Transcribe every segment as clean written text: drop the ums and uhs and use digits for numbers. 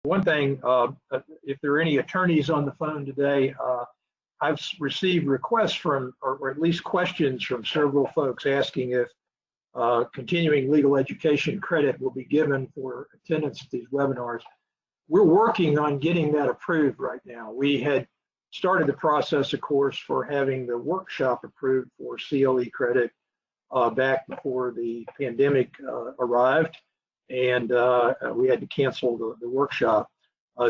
One thing, if there are any attorneys on the phone today, I've received requests from, or at least questions from several folks asking if continuing legal education credit will be given for attendance at these webinars. We're working on getting that approved right now. We had started the process, of course, for having the workshop approved for CLE credit back before the pandemic arrived, and we had to cancel the workshop.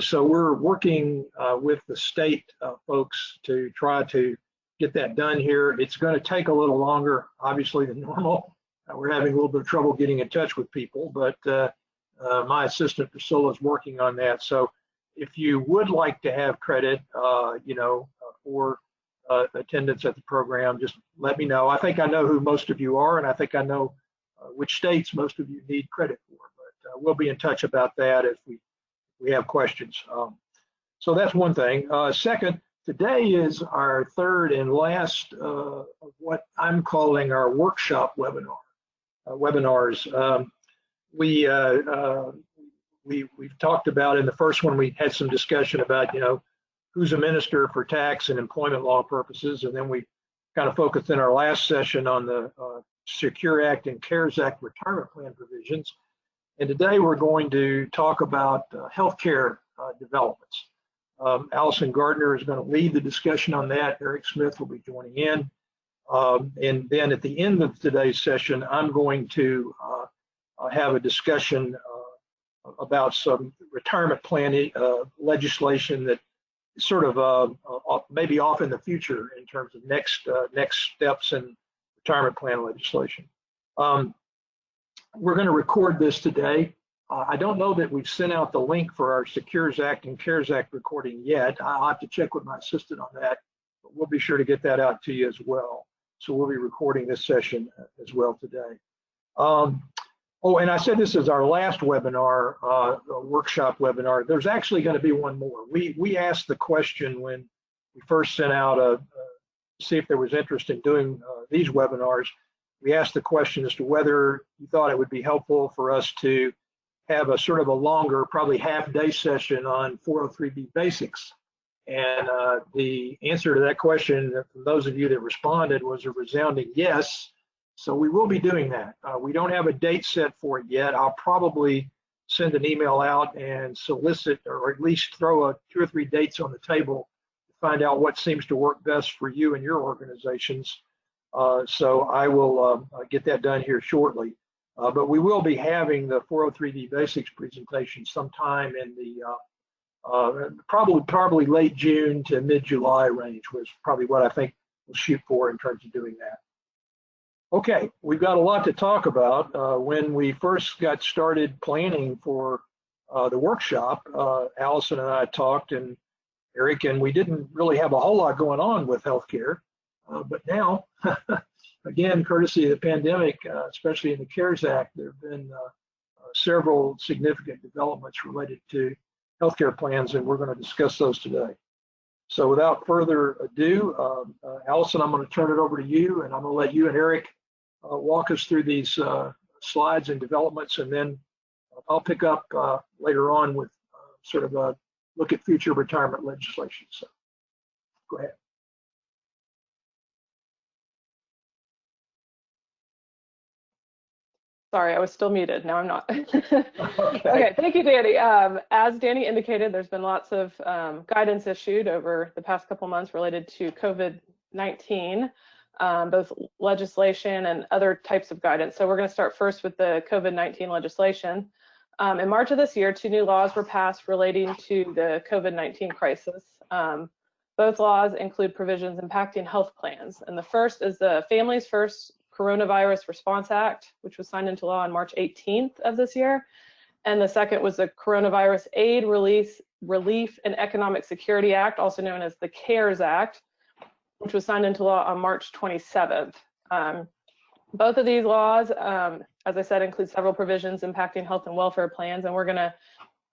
So we're working with the state folks to try to get that done here. It's going to take a little longer, obviously, than normal. We're having a little bit of trouble getting in touch with people, but my assistant Priscilla is working on that. So if you would like to have credit, for attendance at the program, just let me know. I think I know who most of you are, and I think I know which states most of you need credit for, but we'll be in touch about that if we have questions. So that's one thing. Second, today is our third and last of what I'm calling our workshop webinars. We've talked about, in the first one, we had some discussion about, who's a minister for tax and employment law purposes, and then we kind of focused in our last session on the Secure Act and CARES Act retirement plan provisions. And today we're going to talk about healthcare developments. Allison Gardner is going to lead the discussion on that. Eric Smith will be joining in. And then at the end of today's session, I'm going to have a discussion about some retirement plan legislation that is sort of maybe off in the future in terms of next steps in retirement plan legislation. We're going to record this today. I don't know that we've sent out the link for our Secures Act and CARES Act recording yet. I'll have to check with my assistant on that, but we'll be sure to get that out to you as well. So we'll be recording this session as well today. Oh, and I said this is our last webinar, workshop webinar. There's actually going to be one more. We asked the question when we first sent out see if there was interest in doing these webinars. We asked the question as to whether you thought it would be helpful for us to have a sort of a longer, probably half-day session on 403B basics. And the answer to that question from those of you that responded was a resounding yes. So we will be doing that. We don't have a date set for it yet. I'll probably send an email out and solicit, or at least throw 2 or 3 dates on the table to find out what seems to work best for you and your organizations. So I will get that done here shortly. But we will be having the 403B basics presentation sometime in the probably late June to mid-July range was probably what I think we'll shoot for in terms of doing that. Okay, we've got a lot to talk about. When we first got started planning for the workshop, Allison and I talked, and Eric, and we didn't really have a whole lot going on with healthcare. But now, again, courtesy of the pandemic, especially in the CARES Act, there have been several significant developments related to healthcare plans, and we're going to discuss those today. So without further ado, Allison, I'm going to turn it over to you, and I'm going to let you and Eric walk us through these slides and developments, and then I'll pick up later on with sort of a look at future retirement legislation. So go ahead. Sorry, I was still muted. Now I'm not. Okay, thank you, Danny. As Danny indicated, there's been lots of guidance issued over the past couple months related to COVID-19, both legislation and other types of guidance. So we're going to start first with the COVID-19 legislation. In March of this year, 2 new laws were passed relating to the COVID-19 crisis. Both laws include provisions impacting health plans. And the first is the Families First Coronavirus Response Act, which was signed into law on March 18th of this year. And the second was the Coronavirus Aid, Relief, and Economic Security Act, also known as the CARES Act, which was signed into law on March 27th. Both of these laws, as I said, include several provisions impacting health and welfare plans, and we're going to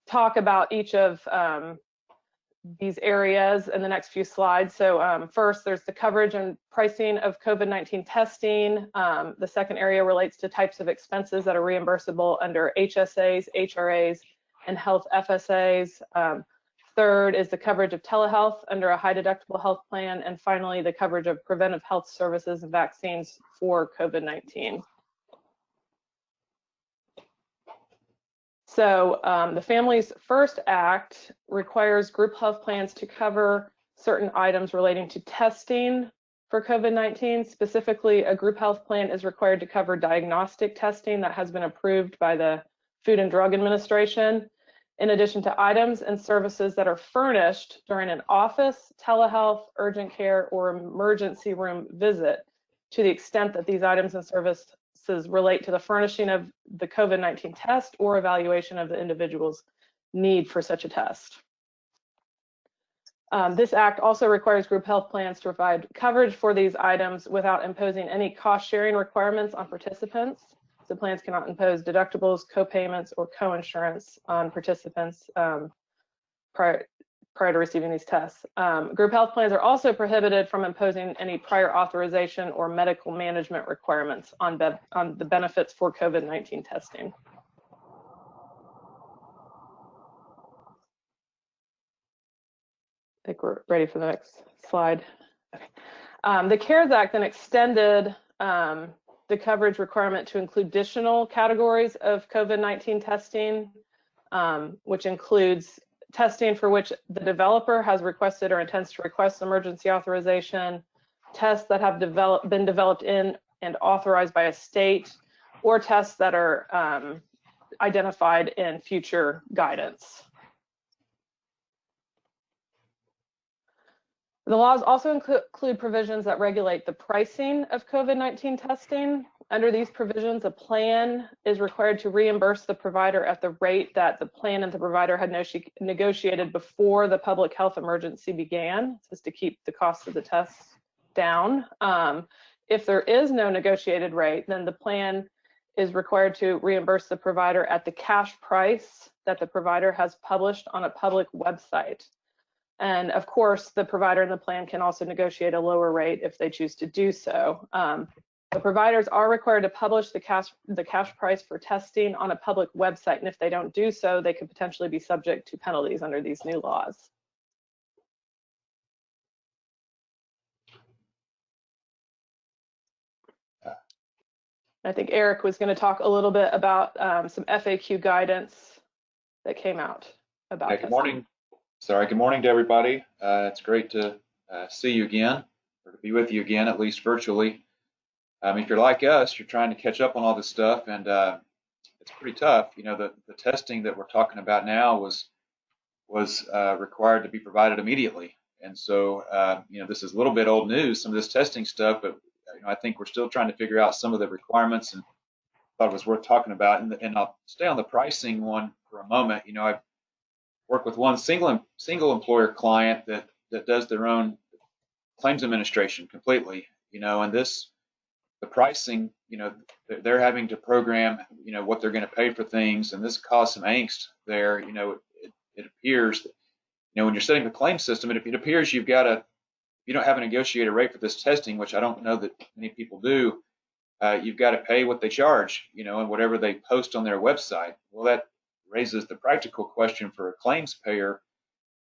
talk about each of these areas in the next few slides. So first, there's the coverage and pricing of COVID-19 testing. The second area relates to types of expenses that are reimbursable under HSAs, HRAs, and health FSAs. Third is the coverage of telehealth under a high deductible health plan. And finally, the coverage of preventive health services and vaccines for COVID-19. So the Families First Act requires group health plans to cover certain items relating to testing for COVID-19. Specifically, a group health plan is required to cover diagnostic testing that has been approved by the Food and Drug Administration, in addition to items and services that are furnished during an office, telehealth, urgent care, or emergency room visit, to the extent that these items and services relate to the furnishing of the COVID-19 test or evaluation of the individual's need for such a test. This act also requires group health plans to provide coverage for these items without imposing any cost-sharing requirements on participants. So plans cannot impose deductibles, co-payments, or co-insurance on participants prior to receiving these tests. Group health plans are also prohibited from imposing any prior authorization or medical management requirements on the benefits for COVID-19 testing. I think we're ready for the next slide. Okay. The CARES Act then extended the coverage requirement to include additional categories of COVID-19 testing, which includes testing for which the developer has requested or intends to request emergency authorization, tests that have been developed in and authorized by a state, or tests that are identified in future guidance. The laws also include provisions that regulate the pricing of COVID-19 testing. Under these provisions, a plan is required to reimburse the provider at the rate that the plan and the provider had negotiated before the public health emergency began, just to keep the cost of the tests down. If there is no negotiated rate, then the plan is required to reimburse the provider at the cash price that the provider has published on a public website. And of course, the provider and the plan can also negotiate a lower rate if they choose to do so. The providers are required to publish the cash price for testing on a public website, and if they don't do so, they could potentially be subject to penalties under these new laws. I think Eric was going to talk a little bit about some FAQ guidance that came out about Good morning. Sorry, good morning to everybody. It's great to see you again, or to be with you again, at least virtually. If you're like us, you're trying to catch up on all this stuff, and it's pretty tough. You know, the testing that we're talking about now was required to be provided immediately, and so you know, this is a little bit old news, some of this testing stuff, but you know, I think we're still trying to figure out some of the requirements, and thought it was worth talking about. And I'll stay on the pricing one for a moment. You know, I've worked with one single employer client that does their own claims administration completely. You know, and the pricing, you know, they're having to program, you know, what they're going to pay for things, and this caused some angst there. You know, it appears that, you know, when you're setting the claim system, it appears you don't have a negotiated rate for this testing, which I don't know that many people do. You've got to pay what they charge, you know, and whatever they post on their website. Well, that raises the practical question for a claims payer.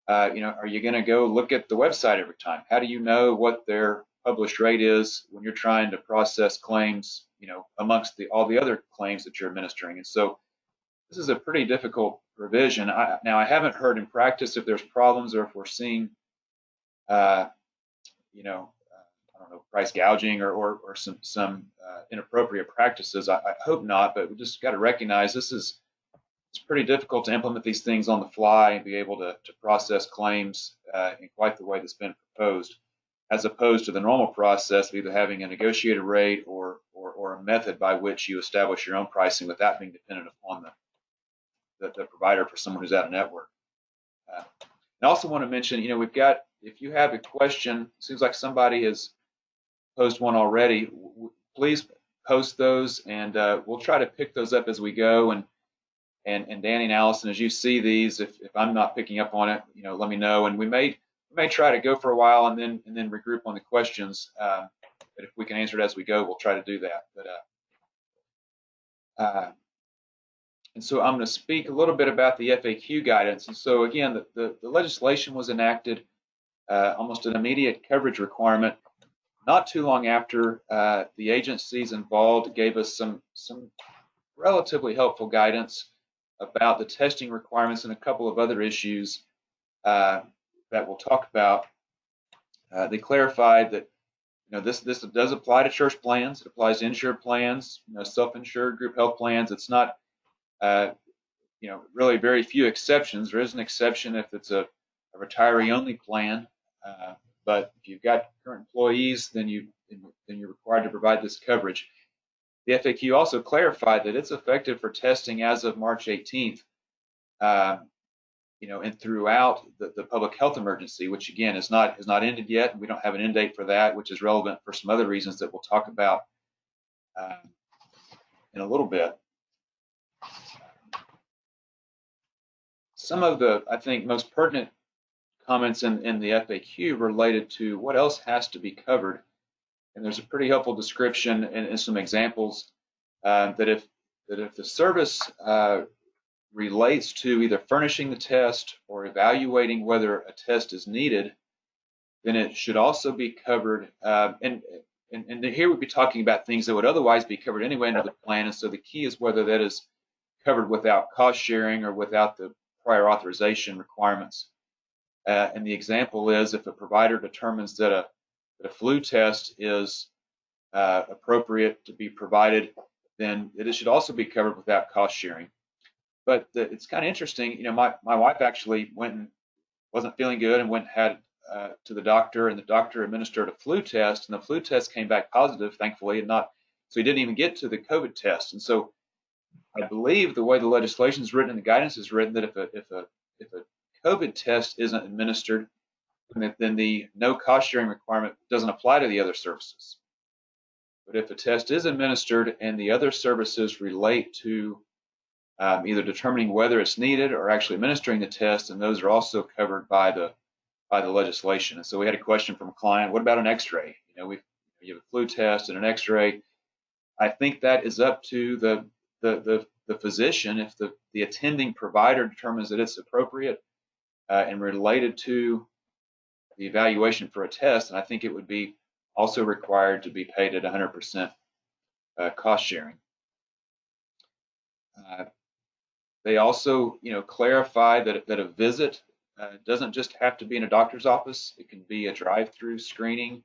You know, are you going to go look at the website every time? How do you know what their published rate is when you're trying to process claims, you know, amongst all the other claims that you're administering? And so this is a pretty difficult provision. Now, I haven't heard in practice if there's problems or if we're seeing, you know, I don't know, price gouging or some inappropriate practices. I hope not, but we just got to recognize it's pretty difficult to implement these things on the fly and be able to process claims in quite the way that's been proposed, as opposed to the normal process of either having a negotiated rate or a method by which you establish your own pricing without being dependent upon the provider for someone who's out of network. I also want to mention, you know, we've got, if you have a question, seems like somebody has posed one already, please post those, and we'll try to pick those up as we go. And Danny and Allison, as you see these, if I'm not picking up on it, you know, let me know. And we may try to go for a while and then regroup on the questions. But if we can answer it as we go, we'll try to do that. But And so I'm going to speak a little bit about the FAQ guidance. And so again, the legislation was enacted, almost an immediate coverage requirement, not too long after the agencies involved gave us some relatively helpful guidance about the testing requirements and a couple of other issues that we'll talk about. They clarified that this does apply to church plans. It applies to insured plans, self-insured group health plans. It's not really very few exceptions. There is an exception if it's a retiree-only plan, but if you've got current employees, then you're required to provide this coverage. The FAQ also clarified that it's effective for testing as of March 18th, and throughout the public health emergency, which again is not ended yet, and we don't have an end date for that, which is relevant for some other reasons that we'll talk about in a little bit. Some of the, I think, most pertinent comments in the FAQ related to what else has to be covered, and there's a pretty helpful description and some examples that if the service relates to either furnishing the test or evaluating whether a test is needed, then it should also be covered. And here we'd be talking about things that would otherwise be covered anyway under the plan. And so the key is whether that is covered without cost sharing or without the prior authorization requirements. And the example is if a provider determines that a flu test is appropriate to be provided, then it should also be covered without cost sharing. But it's kind of interesting. My wife actually went and wasn't feeling good and went and had to the doctor, and the doctor administered a flu test, and the flu test came back positive, thankfully, and so he didn't even get to the COVID test. And so I believe the way the legislation is written and the guidance is written that if a COVID test isn't administered, then the no cost sharing requirement doesn't apply to the other services. But if a test is administered and the other services relate to either determining whether it's needed or actually administering the test, and those are also covered by the legislation. And so we had a question from a client: what about an X-ray? You have a flu test and an X-ray. I think that is up to the physician. If the attending provider determines that it's appropriate and related to the evaluation for a test, and I think it would be also required to be paid at 100% cost sharing. They also, clarify that a visit doesn't just have to be in a doctor's office. It can be a drive-through screening,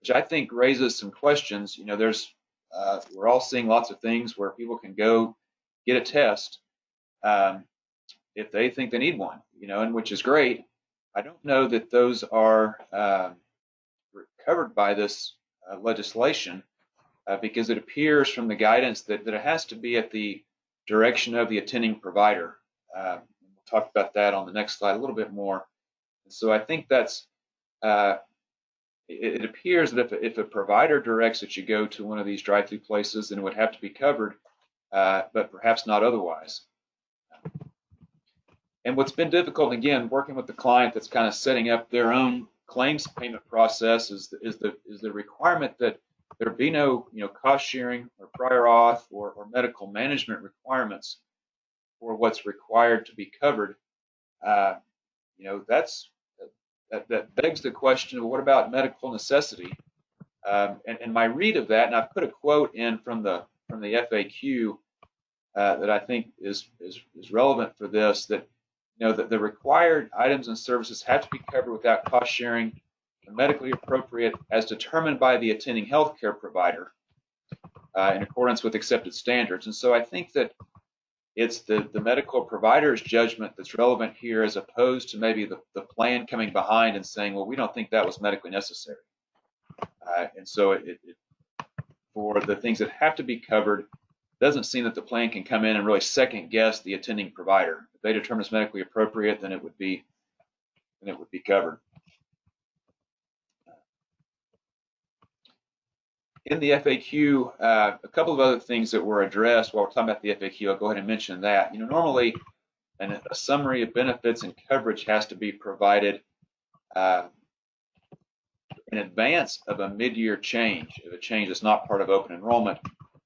which I think raises some questions. We're all seeing lots of things where people can go get a test if they think they need one, and which is great. I don't know that those are covered by this legislation because it appears from the guidance that it has to be at the direction of the attending provider. We'll talk about that on the next slide a little bit more. And so I think that's, it appears that if a provider directs that you go to one of these drive-through places, then it would have to be covered, but perhaps not otherwise. And what's been difficult, again, working with the client that's kind of setting up their own claims payment process is the requirement that there be no cost sharing or prior auth or medical management requirements for what's required to be covered. That begs the question of what about medical necessity? And my read of that, and I've put a quote in from the FAQ that I think is relevant for this, that that the required items and services have to be covered without cost sharing and medically appropriate as determined by the attending healthcare provider in accordance with accepted standards. And so I think that it's the medical provider's judgment that's relevant here, as opposed to maybe the plan coming behind and saying, well, we don't think that was medically necessary. And so for the things that have to be covered, it doesn't seem that the plan can come in and really second guess the attending provider. If they determine it's medically appropriate, then it would be covered. In the FAQ, a couple of other things that were addressed while we're talking about the FAQ, I'll go ahead and mention that. Normally a summary of benefits and coverage has to be provided in advance of a mid-year change. If a change is not part of open enrollment,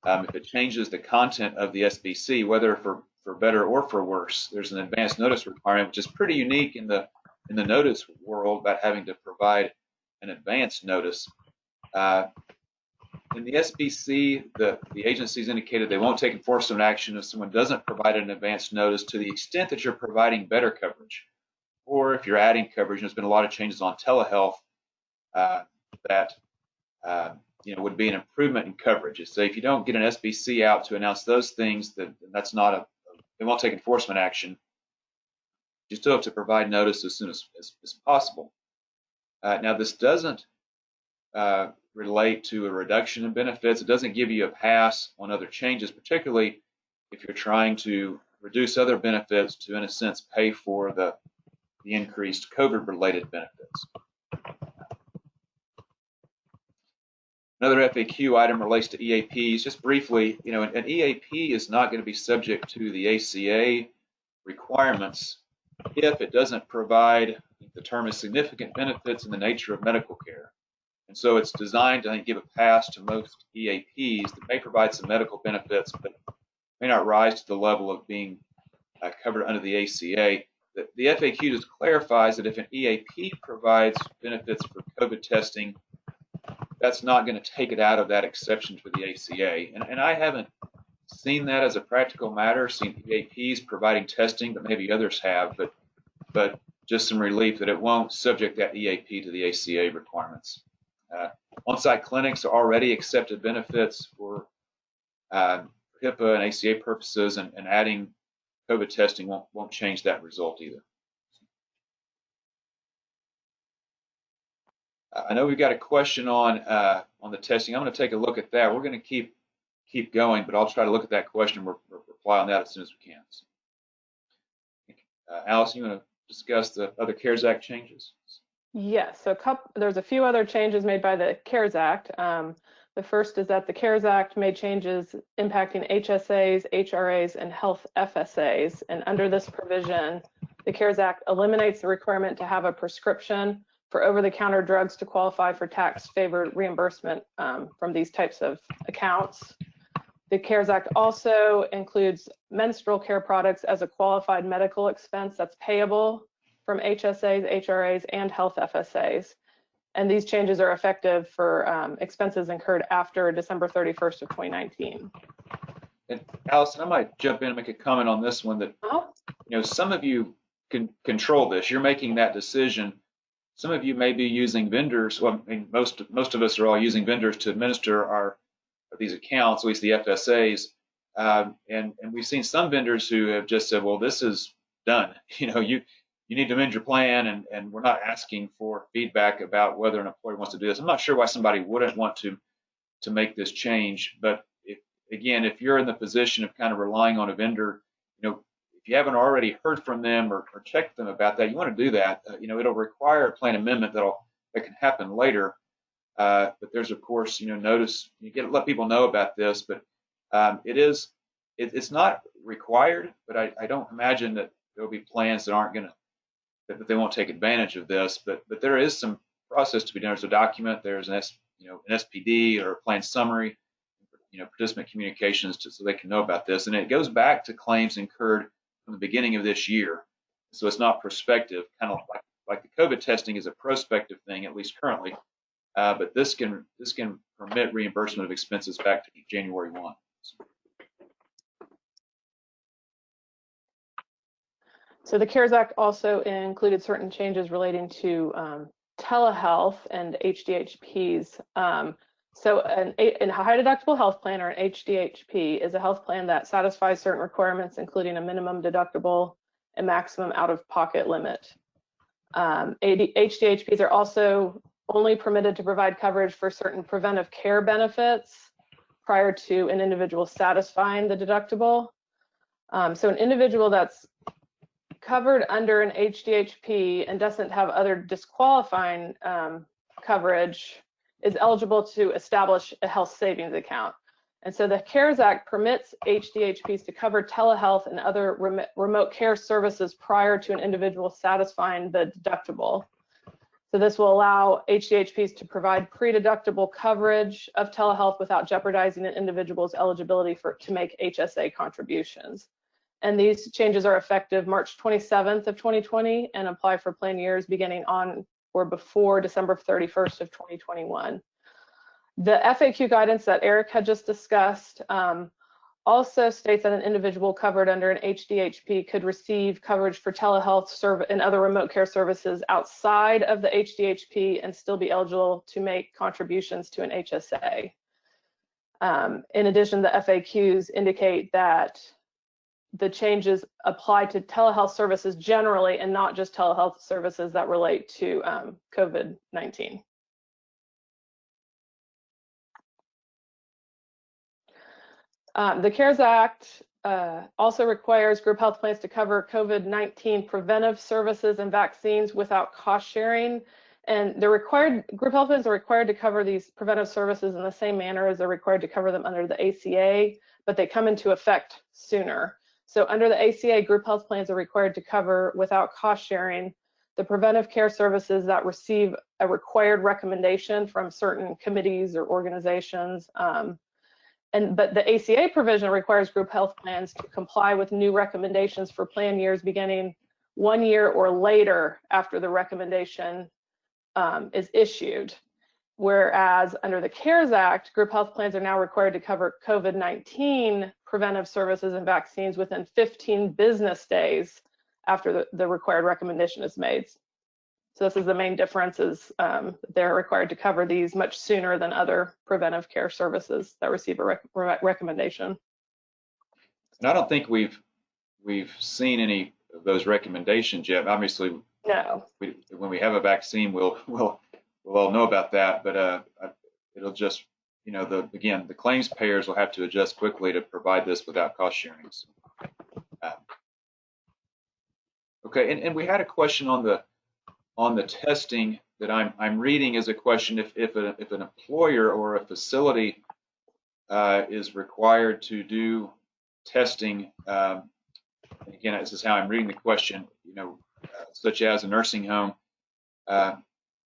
if it changes the content of the SBC, whether for for better or for worse, there's an advance notice requirement, which is pretty unique in the notice world about having to provide an advance notice. In the SBC, the agencies indicated they won't take enforcement action if someone doesn't provide an advance notice to the extent that you're providing better coverage, or if you're adding coverage. There's been a lot of changes on telehealth that would be an improvement in coverage. So if you don't get an SBC out to announce those things, then that's not they won't take enforcement action. You still have to provide notice as soon as possible. Now, this doesn't relate to a reduction in benefits. It doesn't give you a pass on other changes, particularly if you're trying to reduce other benefits to, in a sense, pay for the increased COVID-related benefits. Another FAQ item relates to EAPs. Just briefly, an EAP is not going to be subject to the ACA requirements if it doesn't provide, the term is significant benefits in the nature of medical care. And so it's designed to, give a pass to most EAPs that may provide some medical benefits, but may not rise to the level of being covered under the ACA. The FAQ just clarifies that if an EAP provides benefits for COVID testing, that's not going to take it out of that exception for the ACA. And I haven't seen that as a practical matter, seen EAPs providing testing, but maybe others have, but just some relief that it won't subject that EAP to the ACA requirements. On-site clinics are already accepted benefits for HIPAA and ACA purposes, and adding COVID testing won't change that result either. I know we've got a question on the testing. I'm going to take a look at that. We're going to keep going, but I'll try to look at that question and reply on that as soon as we can. So, Allison, you want to discuss the other CARES Act changes? Yes, so there's a few other changes made by the CARES Act. The first is that the CARES Act made changes impacting HSAs, HRAs, and health FSAs. And under this provision, the CARES Act eliminates the requirement to have a prescription for over-the-counter drugs to qualify for tax-favored reimbursement from these types of accounts. The CARES Act also includes menstrual care products as a qualified medical expense that's payable from HSAs, HRAs, and health FSAs. And these changes are effective for expenses incurred after December 31st of 2019. And Allison, I might jump in and make a comment on this one that, some of you can control this. You're making that decision. Some of you may be using vendors. Well, I mean, most of us are all using vendors to administer these accounts, at least the FSAs. And we've seen some vendors who have just said, well, this is done. You need to amend your plan, and we're not asking for feedback about whether an employee wants to do this. I'm not sure why somebody wouldn't want to make this change, but if you're in the position of kind of relying on a vendor, if you haven't already heard from them or checked them about that, you want to do that. It'll require a plan amendment that can happen later. But there's, of course, notice, let people know about this, but it's not required, but I don't imagine that there'll be plans that that they won't take advantage of this, but there is some process to be done. There's a document, there's an SPD or a plan summary, participant communications so they can know about this. And it goes back to claims incurred from the beginning of this year. So it's not prospective, kind of like the COVID testing is a prospective thing, at least currently. But this can permit reimbursement of expenses back to January 1. So the CARES Act also included certain changes relating to telehealth and HDHPs. So a high deductible health plan, or an HDHP, is a health plan that satisfies certain requirements, including a minimum deductible and maximum out-of-pocket limit. HDHPs are also only permitted to provide coverage for certain preventive care benefits prior to an individual satisfying the deductible. So an individual that's covered under an HDHP and doesn't have other disqualifying coverage is eligible to establish a health savings account. And so the CARES Act permits HDHPs to cover telehealth and other remote care services prior to an individual satisfying the deductible. So this will allow HDHPs to provide pre-deductible coverage of telehealth without jeopardizing an individual's eligibility to make HSA contributions. And these changes are effective March 27th of 2020 and apply for plan years beginning on or before December 31st of 2021. The FAQ guidance that Eric had just discussed also states that an individual covered under an HDHP could receive coverage for telehealth and other remote care services outside of the HDHP and still be eligible to make contributions to an HSA. In addition, the FAQs indicate that the changes apply to telehealth services generally and not just telehealth services that relate to COVID-19. The CARES Act also requires group health plans to cover COVID-19 preventive services and vaccines without cost sharing. And group health plans are required to cover these preventive services in the same manner as they're required to cover them under the ACA, but they come into effect sooner. So under the ACA, group health plans are required to cover without cost sharing the preventive care services that receive a required recommendation from certain committees or organizations. But the ACA provision requires group health plans to comply with new recommendations for plan years beginning 1 year or later after the recommendation is issued. Whereas under the CARES Act, group health plans are now required to cover COVID-19 preventive services and vaccines within 15 business days after the required recommendation is made. So this is the main difference, is they're required to cover these much sooner than other preventive care services that receive a recommendation. And I don't think we've seen any of those recommendations yet. Obviously, no. When we have a vaccine, we'll all know about that. But it'll just, the claims payers will have to adjust quickly to provide this without cost sharing. Okay, and we had a question on the testing that I'm reading as a question if an employer or a facility is required to do testing. Again, this is how I'm reading the question. Such as a nursing home,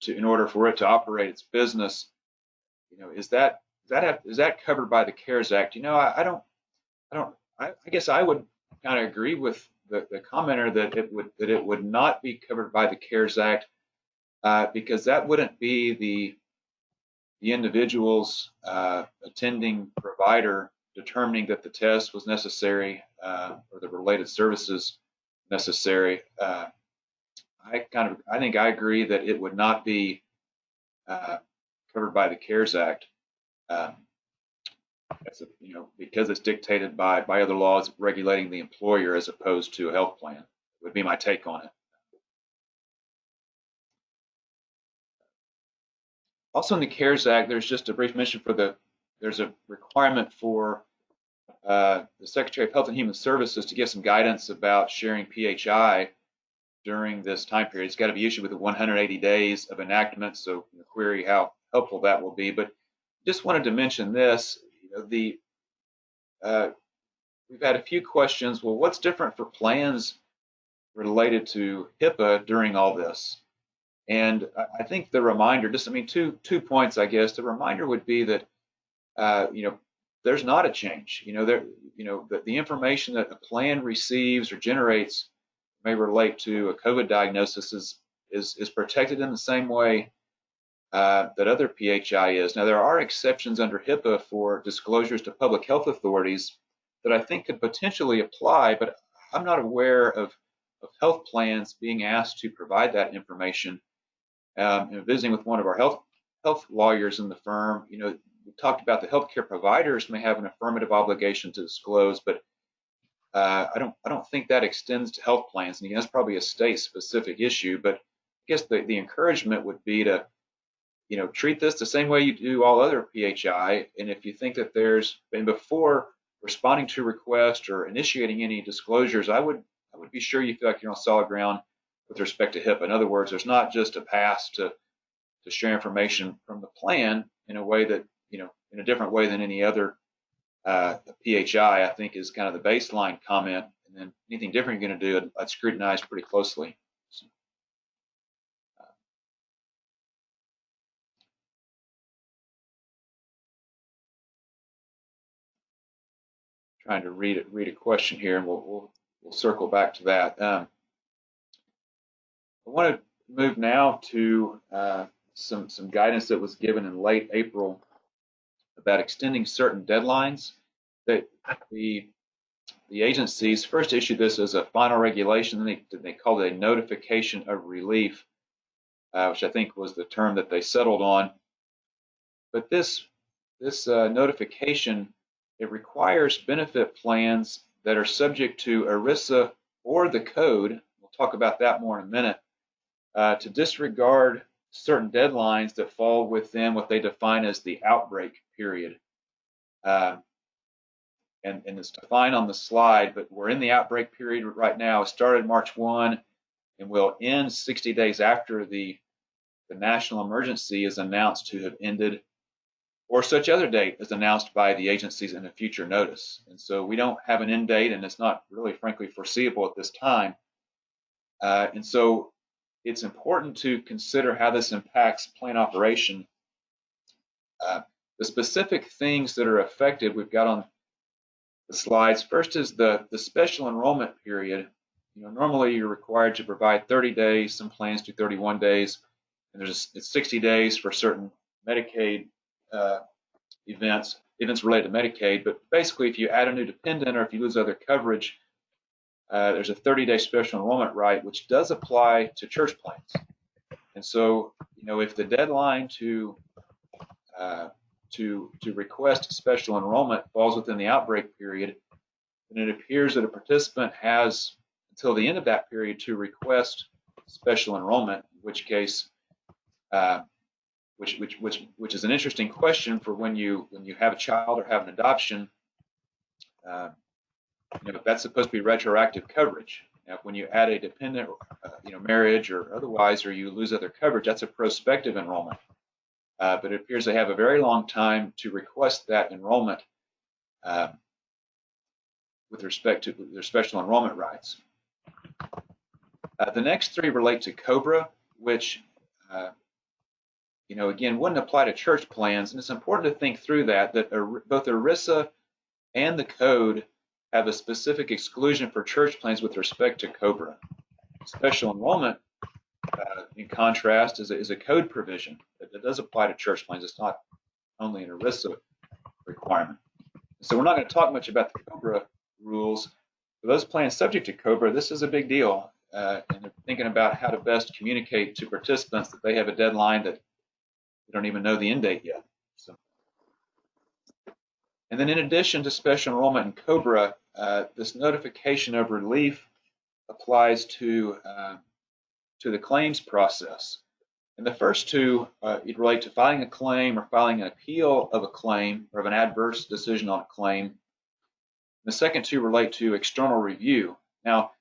in order for it to operate its business, is that covered by the CARES Act? I guess I would kind of agree with the commenter that it would not be covered by the CARES Act because that wouldn't be the individual's attending provider determining that the test was necessary or the related services necessary. I think I agree that it would not be covered by the CARES Act, because it's dictated by other laws regulating the employer as opposed to a health plan. Would be my take on it. Also in the CARES Act, there's just a brief mention there's a requirement for the Secretary of Health and Human Services to give some guidance about sharing PHI during this time period. It's got to be issued within 180 days of enactment, so query how helpful that will be. But just wanted to mention this, we've had a few questions. Well, what's different for plans related to HIPAA during all this? And I think the reminder, two points, I guess. The reminder would be that, there's not a change. The information that a plan receives or generates may relate to a COVID diagnosis is protected in the same way that other PHI is. Now, there are exceptions under HIPAA for disclosures to public health authorities that I think could potentially apply, but I'm not aware of health plans being asked to provide that information. Visiting with one of our health lawyers in the firm, we talked about the healthcare providers may have an affirmative obligation to disclose, but I don't think that extends to health plans. And again, that's probably a state-specific issue, but I guess the encouragement would be to, treat this the same way you do all other PHI. And if you think that before responding to requests or initiating any disclosures, I would be sure you feel like you're on solid ground with respect to HIPAA. In other words, there's not just a pass to share information from the plan in a way that, in a different way than any other PHI, I think is kind of the baseline comment. And then anything different you're going to do, I'd scrutinize pretty closely. So, trying to read a question here, and we'll we'll circle back to that. I want to move now to some guidance that was given in late April about extending certain deadlines. That the agencies first issued this as a final regulation, and they called it a notification of relief, which I think was the term that they settled on. But this notification, it requires benefit plans that are subject to ERISA or the code, we'll talk about that more in a minute, to disregard certain deadlines that fall within what they define as the outbreak period. And it's defined on the slide, but we're in the outbreak period right now. It started March 1 and will end 60 days after the national emergency is announced to have ended, or such other date is announced by the agencies in a future notice. And so we don't have an end date, and it's not really, frankly, foreseeable at this time. And so it's important to consider how this impacts plan operation. The specific things that are affected, we've got on the slides. First is the special enrollment period. Normally you're required to provide 30 days. Some plans do 31 days, and it's 60 days for certain Medicaid events related to Medicaid. But basically, if you add a new dependent or if you lose other coverage, there's a 30-day special enrollment right, which does apply to church plans. And so, if the deadline to request special enrollment falls within the outbreak period, then it appears that a participant has until the end of that period to request special enrollment, in which case, which is an interesting question for when you have a child or have an adoption. That's supposed to be retroactive coverage. Now, when you add a dependent, marriage or otherwise, or you lose other coverage, that's a prospective enrollment. But it appears they have a very long time to request that enrollment with respect to their special enrollment rights. The next three relate to COBRA, which, again, wouldn't apply to church plans. And it's important to think through that both ERISA and the code have a specific exclusion for church plans with respect to COBRA. Special enrollment, in contrast, is a code provision that does apply to church plans. It's not only an ERISA requirement. So we're not going to talk much about the COBRA rules. For those plans subject to COBRA, this is a big deal. And they're thinking about how to best communicate to participants that they have a deadline that they don't even know the end date yet. So, and then in addition to special enrollment and COBRA, this notification of relief applies to the claims process. And the first two relate to filing a claim or filing an appeal of a claim or of an adverse decision on a claim. The second two relate to external review. Now,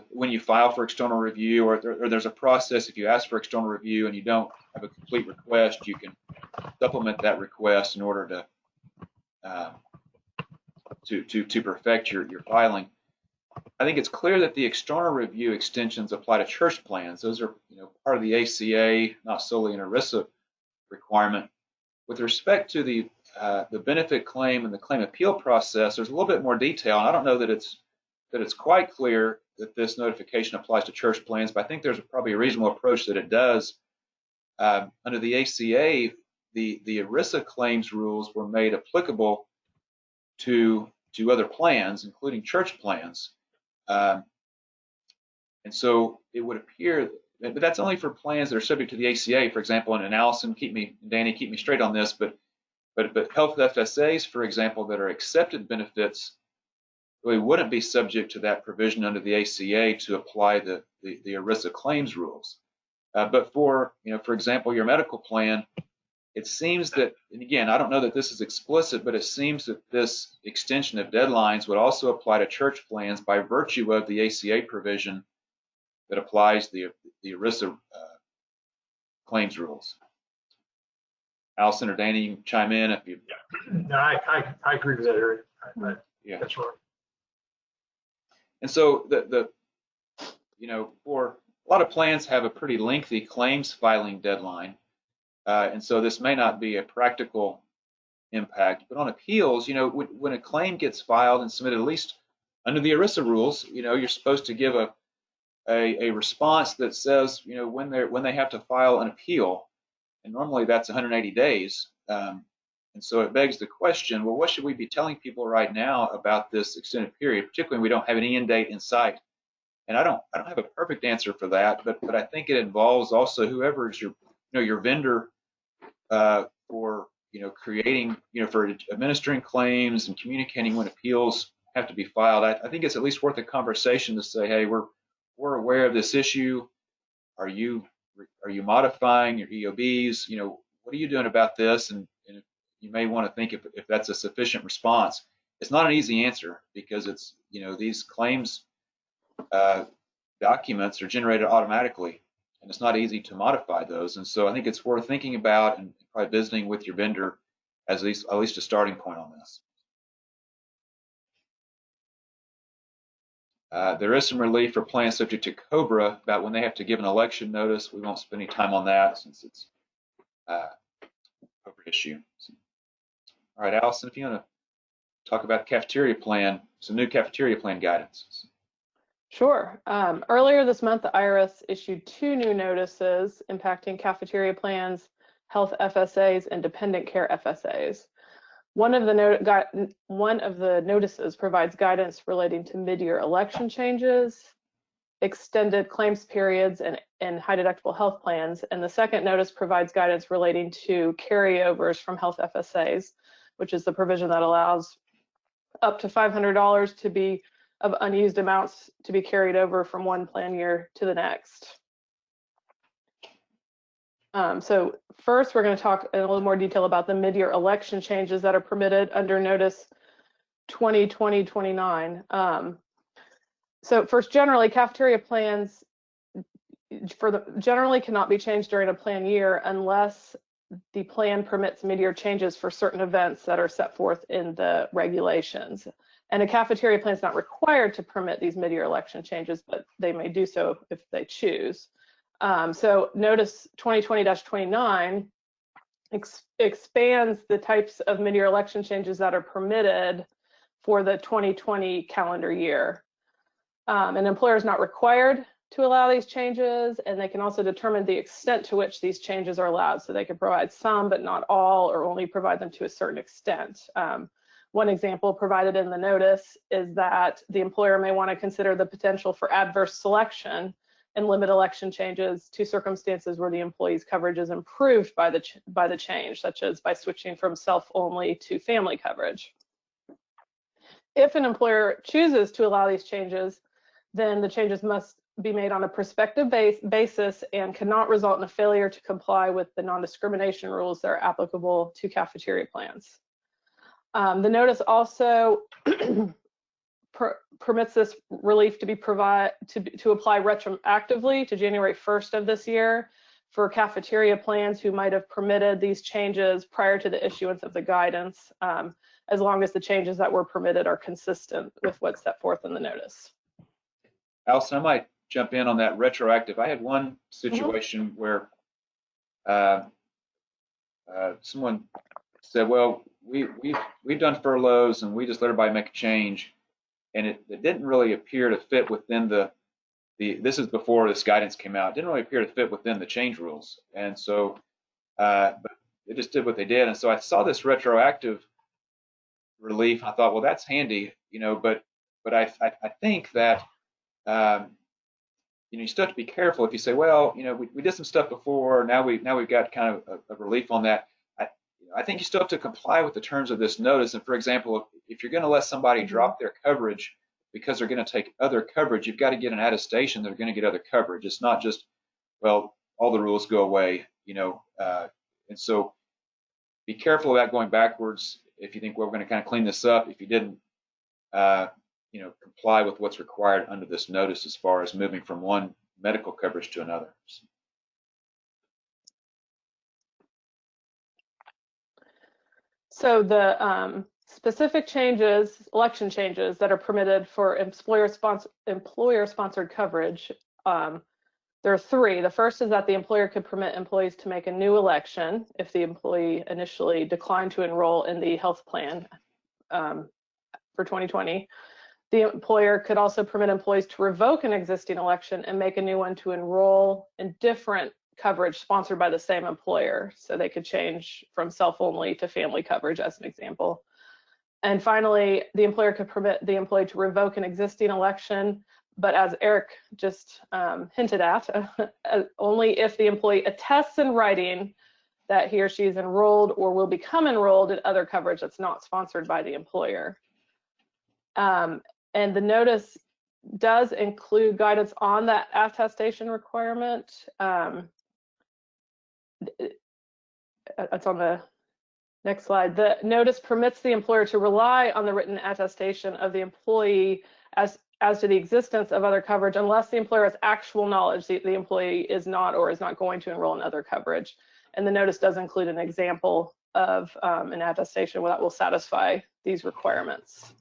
when you file for external review, or there's a process, if you ask for external review and you don't have a complete request, you can supplement that request in order to perfect your filing. I think it's clear that the external review extensions apply to church plans. Those are part of the ACA, not solely an ERISA requirement. With respect to the benefit claim and the claim appeal process, there's a little bit more detail. And I don't know that it's quite clear that this notification applies to church plans, but I think there's probably a reasonable approach that it does. Under the ACA, the ERISA claims rules were made applicable to other plans, including church plans. And so it would appear, but that's only for plans that are subject to the ACA, for example, and Allison, Danny, keep me straight on this, but health FSAs, for example, that are accepted benefits really wouldn't be subject to that provision under the ACA to apply the ERISA claims rules. But for example, your medical plan, it seems that, and again, I don't know that this is explicit, but it seems that this extension of deadlines would also apply to church plans by virtue of the ACA provision that applies the ERISA claims rules. Allison or Danny, you can chime in if you. No, I agree with that, Eric. Yeah, that's right. And so for a lot of plans have a pretty lengthy claims filing deadline. And so this may not be a practical impact, but on appeals, when a claim gets filed and submitted, at least under the ERISA rules, you're supposed to give a response that says, when they have to file an appeal, and normally that's 180 days. And so it begs the question, well, what should we be telling people right now about this extended period, particularly when we don't have any end date in sight? And I don't have a perfect answer for that, but I think it involves also whoever is your vendor for creating, for administering claims and communicating when appeals have to be filed. I think it's at least worth a conversation to say, hey, we're aware of this issue. Are you modifying your EOBs? What are you doing about this? And you may want to think if that's a sufficient response. It's not an easy answer because it's, these claims documents are generated automatically, and it's not easy to modify those. And so I think it's worth thinking about and probably visiting with your vendor as at least a starting point on this. There is some relief for plans subject to COBRA about when they have to give an election notice. We won't spend any time on that since it's a COBRA issue. All right, Allison, if you want to talk about cafeteria plan, some new cafeteria plan guidance. Sure. Earlier this month, the IRS issued 2 new notices impacting cafeteria plans, health FSAs, and dependent care FSAs. One of the notices provides guidance relating to mid-year election changes, extended claims periods, and high deductible health plans. And the second notice provides guidance relating to carryovers from health FSAs, which is the provision that allows up to $500 of unused amounts to be carried over from one plan year to the next. So first, we're going to talk in a little more detail about the mid-year election changes that are permitted under Notice 2020-29. So first, generally, cafeteria plans generally cannot be changed during a plan year unless the plan permits mid-year changes for certain events that are set forth in the regulations. And a cafeteria plan is not required to permit these mid-year election changes, but they may do so if they choose. So Notice 2020-29 expands the types of mid-year election changes that are permitted for the 2020 calendar year. An employer is not required to allow these changes, and they can also determine the extent to which these changes are allowed. So they can provide some, but not all, or only provide them to a certain extent. One example provided in the notice is that the employer may want to consider the potential for adverse selection and limit election changes to circumstances where the employee's coverage is improved by the change, such as by switching from self-only to family coverage. If an employer chooses to allow these changes, then the changes must be made on a prospective basis and cannot result in a failure to comply with the non-discrimination rules that are applicable to cafeteria plans. The notice also permits this relief to apply retroactively to January 1st of this year for cafeteria plans who might have permitted these changes prior to the issuance of the guidance, as long as the changes that were permitted are consistent with what's set forth in the notice. Allison, I might jump in on that retroactive. I had one situation where someone said, well, we've done furloughs and we just let everybody make a change, and it didn't really appear to fit within this is before this guidance came out. It didn't really appear to fit within the change rules, and so but they just did what they did. And so I saw this retroactive relief. I thought, well, that's handy, but I think that you still have to be careful if you say, well, we did some stuff before, now we've got kind of a relief on that. I think you still have to comply with the terms of this notice. And for example, if you're going to let somebody drop their coverage because they're going to take other coverage, you've got to get an attestation they're going to get other coverage. It's not just, well, all the rules go away, and so be careful about going backwards if you think, well, we're going to kind of clean this up. If you didn't, comply with what's required under this notice as far as moving from one medical coverage to another. So the specific changes, election changes that are permitted for employer-sponsored coverage, there are 3. The first is that the employer could permit employees to make a new election if the employee initially declined to enroll in the health plan for 2020. The employer could also permit employees to revoke an existing election and make a new one to enroll in different coverage sponsored by the same employer. So they could change from self-only to family coverage as an example. And finally, the employer could permit the employee to revoke an existing election, but as Eric just hinted at, only if the employee attests in writing that he or she is enrolled or will become enrolled in other coverage that's not sponsored by the employer. And the notice does include guidance on that attestation requirement. It's on the next slide. The notice permits the employer to rely on the written attestation of the employee as to the existence of other coverage, unless the employer has actual knowledge the employee is not or is not going to enroll in other coverage. And the notice does include an example of an attestation that will satisfy these requirements.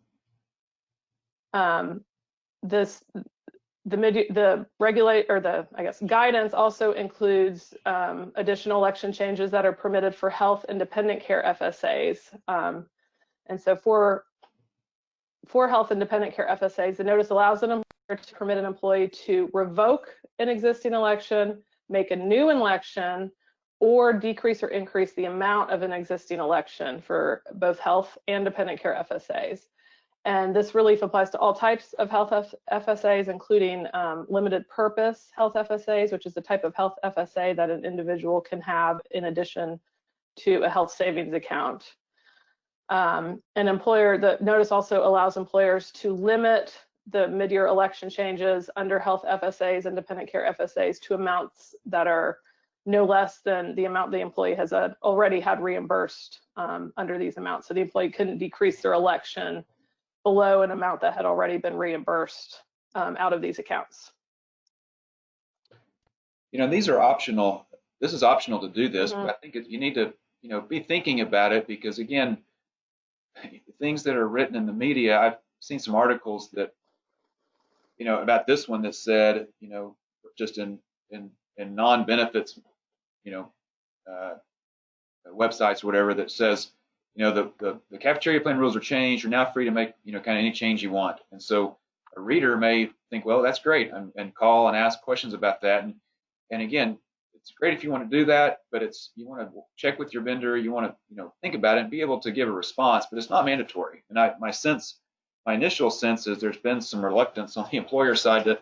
Guidance also includes additional election changes that are permitted for health and dependent care FSAs. And so for health and dependent care FSAs, the notice allows an employer to permit an employee to revoke an existing election, make a new election, or decrease or increase the amount of an existing election for both health and dependent care FSAs. And this relief applies to all types of health FSAs, including limited purpose health FSAs, which is the type of health FSA that an individual can have in addition to a health savings account. The notice also allows employers to limit the mid-year election changes under health FSAs and dependent care FSAs to amounts that are no less than the amount the employee has already had reimbursed under these amounts. So the employee couldn't decrease their election below an amount that had already been reimbursed out of these accounts. You know, these are optional. This is optional to do this, but I think you need to, be thinking about it, because again, things that are written in the media, I've seen some articles that, about this one that said, just in non-benefits, websites or whatever, that says, the cafeteria plan rules are changed. You're now free to make, kind of any change you want. And so a reader may think, well, that's great, and call and ask questions about that. And again, it's great if you want to do that, but you want to check with your vendor. You want to, think about it and be able to give a response, but it's not mandatory. And my initial sense is there's been some reluctance on the employer side to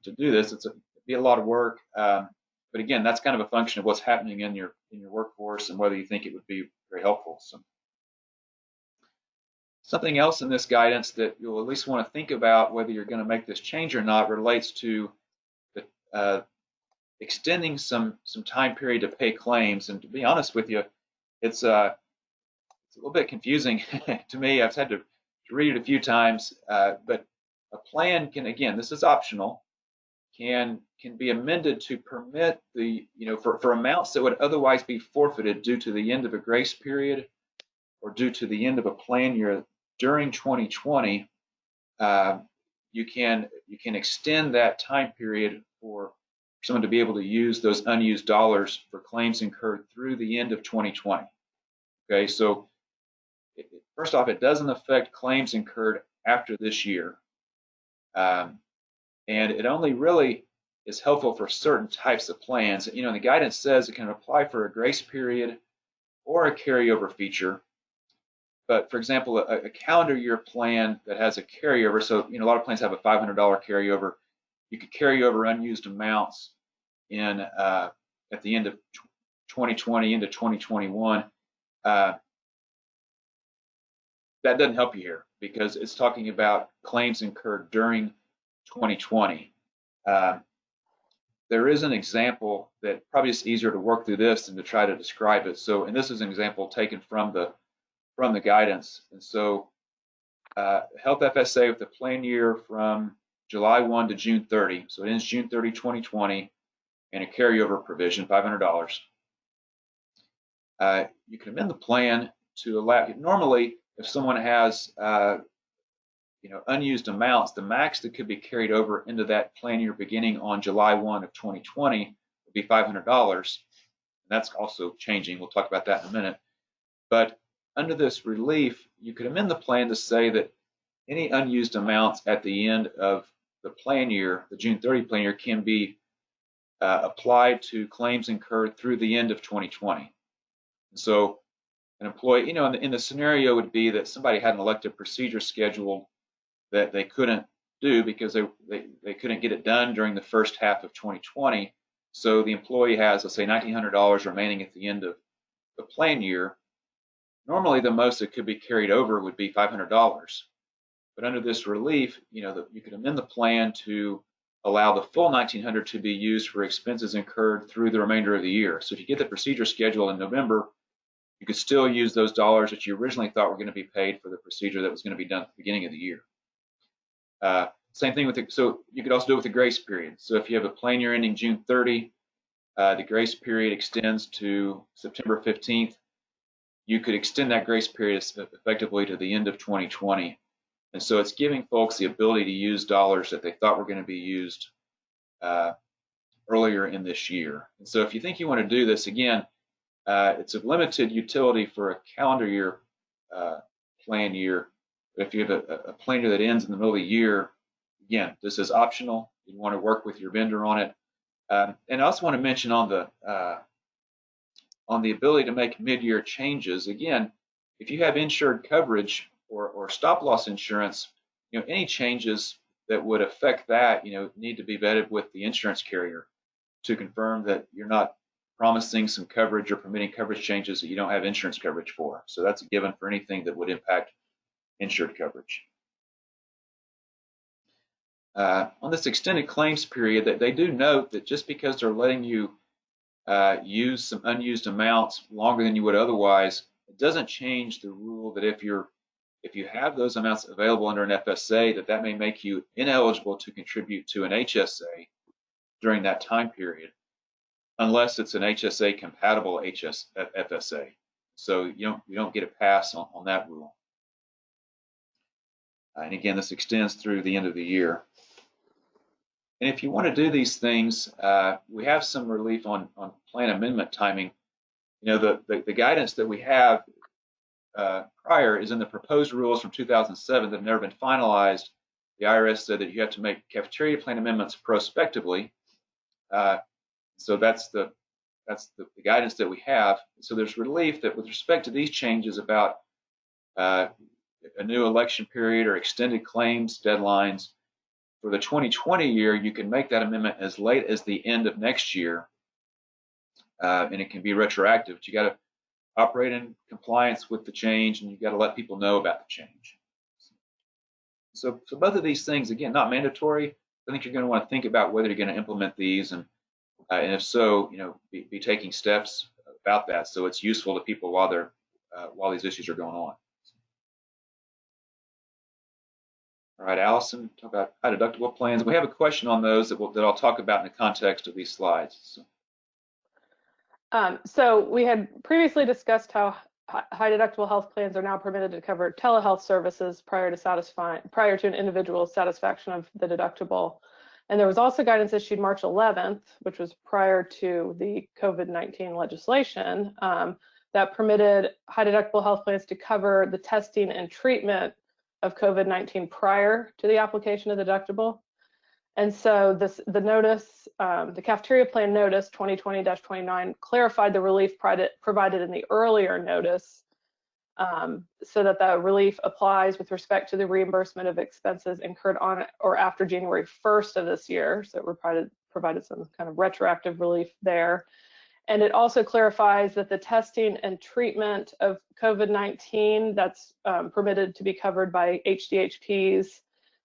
do this. It'd be a lot of work. But again, that's kind of a function of what's happening in your workforce and whether you think it would be very helpful. So something else in this guidance that you'll at least want to think about whether you're going to make this change or not relates to the extending some time period to pay claims. And to be honest with you, it's a little bit confusing to me. I've had to read it a few times, but a plan can, again, this is optional, can be amended to permit the, for amounts that would otherwise be forfeited due to the end of a grace period or due to the end of a plan year during 2020, you can extend that time period for someone to be able to use those unused dollars for claims incurred through the end of 2020. Okay, so first off, it doesn't affect claims incurred after this year. And it only really is helpful for certain types of plans. The guidance says it can apply for a grace period or a carryover feature. But for example, a calendar year plan that has a carryover, so a lot of plans have a $500 carryover. You could carry over unused amounts in at the end of 2020 into 2021. That doesn't help you here because it's talking about claims incurred during 2020. There is an example that probably is easier to work through this than to try to describe it. So, and this is an example taken from the guidance. And so, health FSA with the plan year from July 1 to June 30. So it ends June 30, 2020, and a carryover provision, $500. You can amend the plan to allow. Normally, if someone has unused amounts, the max that could be carried over into that plan year beginning on July 1 of 2020 would be $500. That's also changing. We'll talk about that in a minute. But under this relief, you could amend the plan to say that any unused amounts at the end of the plan year, the June 30 plan year, can be applied to claims incurred through the end of 2020. So an employee, in the scenario would be that somebody had an elective procedure scheduled that they couldn't do because they couldn't get it done during the first half of 2020. So the employee has, let's say, $1,900 remaining at the end of the plan year. Normally, the most that could be carried over would be $500. But under this relief, you could amend the plan to allow the full $1,900 to be used for expenses incurred through the remainder of the year. So if you get the procedure schedule in November, you could still use those dollars that you originally thought were going to be paid for the procedure that was going to be done at the beginning of the year. Same thing with so you could also do it with the grace period. So if you have a plan year ending June 30, the grace period extends to September 15th. You could extend that grace period effectively to the end of 2020. And so it's giving folks the ability to use dollars that they thought were going to be used earlier in this year. And so if you think you want to do this, again, it's of limited utility for a calendar year plan year. But if you have a plan year that ends in the middle of the year, again, this is optional. You want to work with your vendor on it. And I also want to mention on the ability to make mid-year changes. Again, if you have insured coverage or stop loss insurance, any changes that would affect that, need to be vetted with the insurance carrier to confirm that you're not promising some coverage or permitting coverage changes that you don't have insurance coverage for. So that's a given for anything that would impact insured coverage. On this extended claims period, that they do note that just because they're letting you use some unused amounts longer than you would otherwise, it doesn't change the rule that if you have those amounts available under an FSA, that may make you ineligible to contribute to an HSA during that time period, unless it's an HSA compatible FSA. So you don't get a pass on that rule. And again, this extends through the end of the year. And if you want to do these things, we have some relief on plan amendment timing. The guidance that we have prior is in the proposed rules from 2007 that have never been finalized. The IRS said that you have to make cafeteria plan amendments prospectively. So that's the guidance that we have. So there's relief that with respect to these changes about a new election period or extended claims deadlines, for the 2020 year, you can make that amendment as late as the end of next year, and it can be retroactive. But you got to operate in compliance with the change, and you've got to let people know about the change. So both of these things, again, not mandatory. I think you're going to want to think about whether you're going to implement these, and if so, be taking steps about that so it's useful to people while these issues are going on. All right, Allison, talk about high deductible plans. We have a question on those that I'll talk about in the context of these slides. So we had previously discussed how high deductible health plans are now permitted to cover telehealth services prior to an individual's satisfaction of the deductible. And there was also guidance issued March 11th, which was prior to the COVID-19 legislation, that permitted high deductible health plans to cover the testing and treatment of COVID-19 prior to the application of the deductible. And so the notice, the cafeteria plan notice 2020-29 clarified the relief provided in the earlier notice, so that the relief applies with respect to the reimbursement of expenses incurred on or after January 1st of this year. So it provided some kind of retroactive relief there. And it also clarifies that the testing and treatment of COVID-19 that's permitted to be covered by HDHPs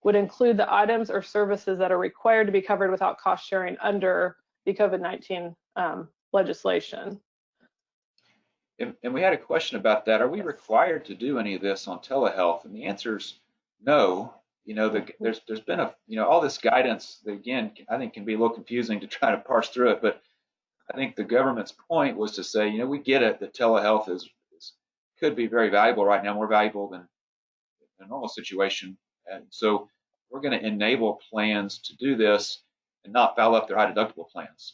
would include the items or services that are required to be covered without cost sharing under the COVID-19 legislation. And we had a question about that. Are we required to do any of this on telehealth? And the answer is no. There's been all this guidance that, again, I think can be a little confusing to try to parse through it, but I think the government's point was to say, we get it that telehealth could be very valuable right now, more valuable than a normal situation. And so we're going to enable plans to do this and not foul up their high deductible plans.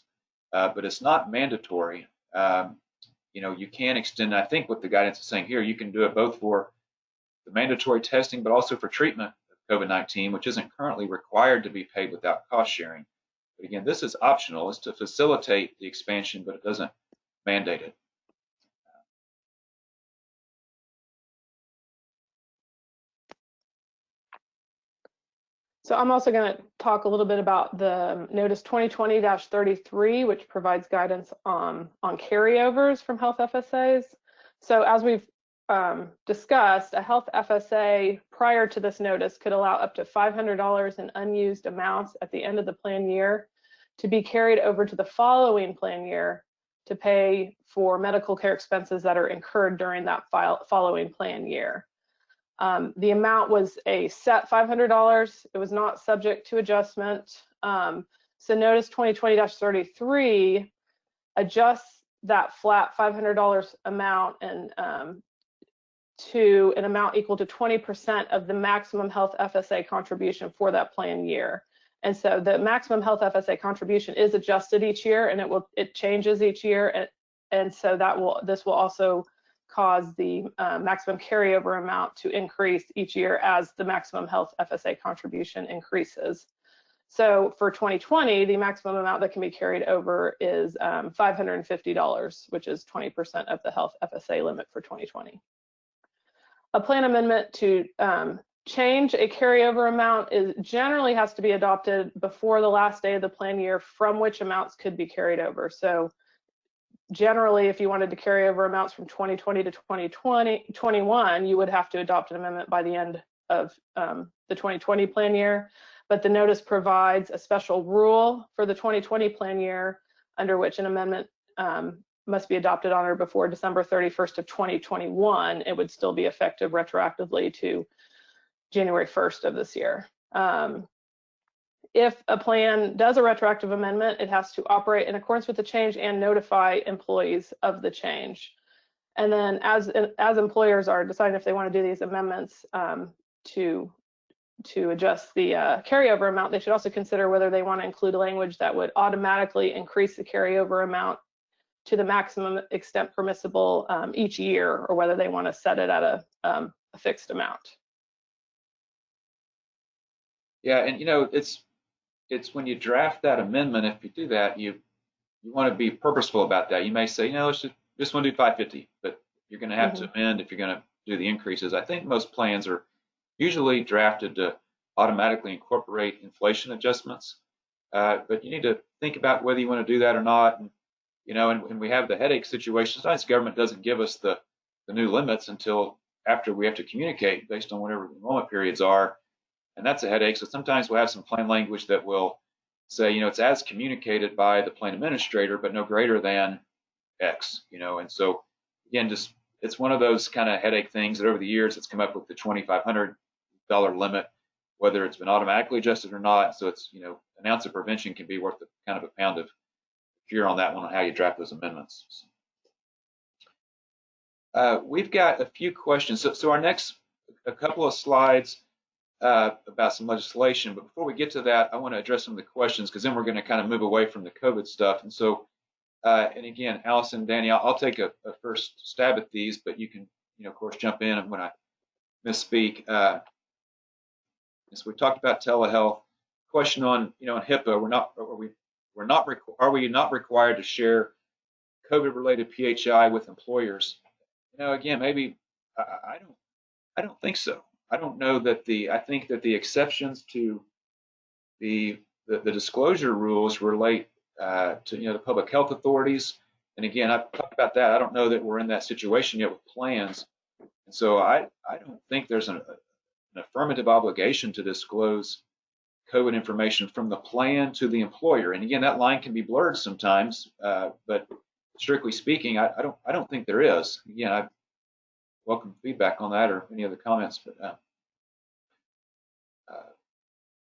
But it's not mandatory. You can extend, I think what the guidance is saying here, you can do it both for the mandatory testing, but also for treatment of COVID-19, which isn't currently required to be paid without cost sharing. But again, this is optional. It's to facilitate the expansion, but it doesn't mandate it. So I'm also going to talk a little bit about the Notice 2020-33, which provides guidance on carryovers from health FSAs. So as we've discussed, a health FSA prior to this notice could allow up to $500 in unused amounts at the end of the plan year to be carried over to the following plan year to pay for medical care expenses that are incurred during that following plan year. The amount was a set $500. It was not subject to adjustment. So Notice 2020-33 adjusts that flat $500 amount and to an amount equal to 20% of the maximum health FSA contribution for that plan year. And so the maximum health FSA contribution is adjusted each year, and it changes each year, and so this will also cause the maximum carryover amount to increase each year as the maximum health FSA contribution increases. So for 2020, the maximum amount that can be carried over is $550, which is 20% of the health FSA limit for 2020. A plan amendment to change a carryover amount generally has to be adopted before the last day of the plan year from which amounts could be carried over. So generally, if you wanted to carry over amounts from 2020 to 2021, you would have to adopt an amendment by the end of the 2020 plan year. But the notice provides a special rule for the 2020 plan year under which an amendment must be adopted on or before December 31st of 2021. It would still be effective retroactively to January 1st of this year. If a plan does a retroactive amendment, it has to operate in accordance with the change and notify employees of the change. And then as employers are deciding if they want to do these amendments to adjust the carryover amount, they should also consider whether they want to include language that would automatically increase the carryover amount to the maximum extent permissible each year, or whether they want to set it at a fixed amount. Yeah, and it's when you draft that amendment, if you do that, you want to be purposeful about that. You may say, let's just want to do 550, but you're going to have to amend if you're going to do the increases. I think most plans are usually drafted to automatically incorporate inflation adjustments, but you need to think about whether you want to do that or not. And we have the headache situation. Sometimes government doesn't give us the new limits until after we have to communicate based on whatever the enrollment periods are. And that's a headache. So sometimes we'll have some plan language that will say, it's as communicated by the plan administrator, but no greater than X, And so again, it's one of those kind of headache things that over the years it's come up with the $2,500 limit, whether it's been automatically adjusted or not. So it's, an ounce of prevention can be worth kind of a pound of cure on that one, on how you draft those amendments. We've got a few questions. So our next, a couple of slides about some legislation, but before we get to that, I want to address some of the questions, because then we're going to kind of move away from the COVID stuff. And so, and again, Allison, Danny, I'll take a first stab at these, but you can, of course, jump in when I misspeak. So we talked about telehealth. Question on, on HIPAA. Are we not required to share COVID-related PHI with employers? Again, maybe I don't think so. I don't know that I think that the exceptions to the disclosure rules relate to the public health authorities. And again, I've talked about that. I don't know that we're in that situation yet with plans. And so I don't think there's an affirmative obligation to disclose COVID information from the plan to the employer. And again, that line can be blurred sometimes, but strictly speaking, I don't think there is. Again, I welcome feedback on that or any other comments. But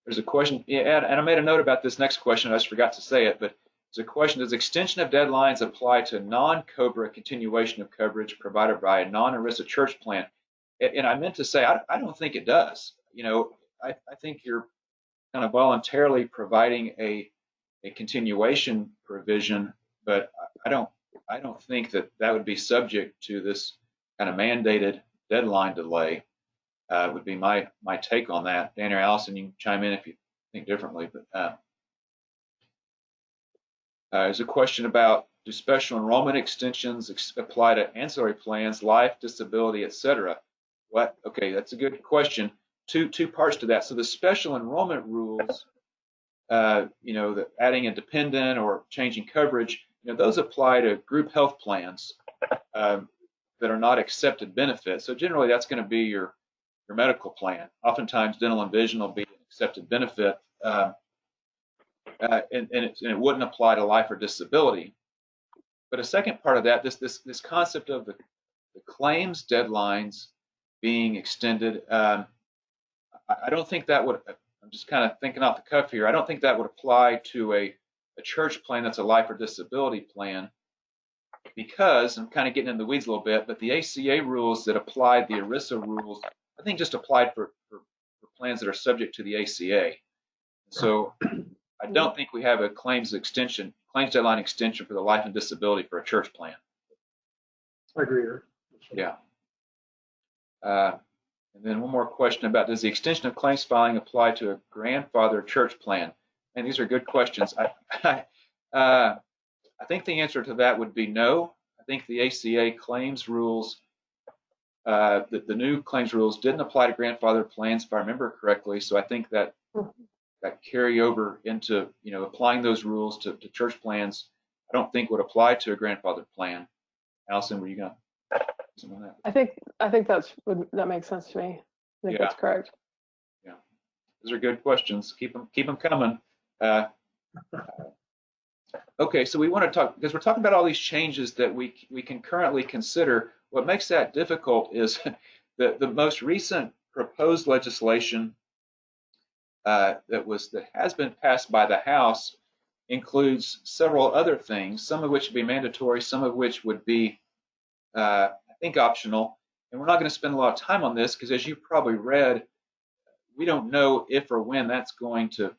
there's a question, and I made a note about this next question. I just forgot to say it, but there's a question: does extension of deadlines apply to non-COBRA continuation of coverage provided by a non-ERISA church plan? And I meant to say I don't think it does. I think you're kind of voluntarily providing a continuation provision, but I don't think that would be subject to this kind of mandated deadline delay. would be my take on that. Dan or Allison, you can chime in if you think differently. But there's a question about, do special enrollment extensions apply to ancillary plans, life, disability, etc.? What? Okay, that's a good question. Two parts to that. So the special enrollment rules, the adding a dependent or changing coverage, those apply to group health plans that are not accepted benefits. So generally, that's going to be your medical plan. Oftentimes, dental and vision will be an accepted benefit, and it wouldn't apply to life or disability. But a second part of that, this concept of the claims deadlines being extended, I don't think that would. I'm just kind of thinking off the cuff here. I don't think that would apply to a church plan that's a life or disability plan, because I'm kind of getting in the weeds a little bit, but the ACA rules that applied, the ERISA rules, I think just applied for plans that are subject to the ACA. So I don't think we have a claims deadline extension for the life and disability for a church plan. I agree. Yeah. And then one more question about, does the extension of claims filing apply to a grandfather church plan? And these are good questions. I think the answer to that would be no. I think the ACA claims rules, the new claims rules didn't apply to grandfather plans, if I remember correctly. So I think that carry over into, applying those rules to church plans, I don't think would apply to a grandfather plan. Allison, were you going to something on that? I think that makes sense to me. I think that's correct. Yeah, those are good questions. Keep them coming. Okay, so we want to talk, because we're talking about all these changes that we can currently consider. What makes that difficult is the most recent proposed legislation that has been passed by the House includes several other things, some of which would be mandatory, some of which would be, I think, optional. And we're not going to spend a lot of time on this because, as you probably read, we don't know if or when that's going to,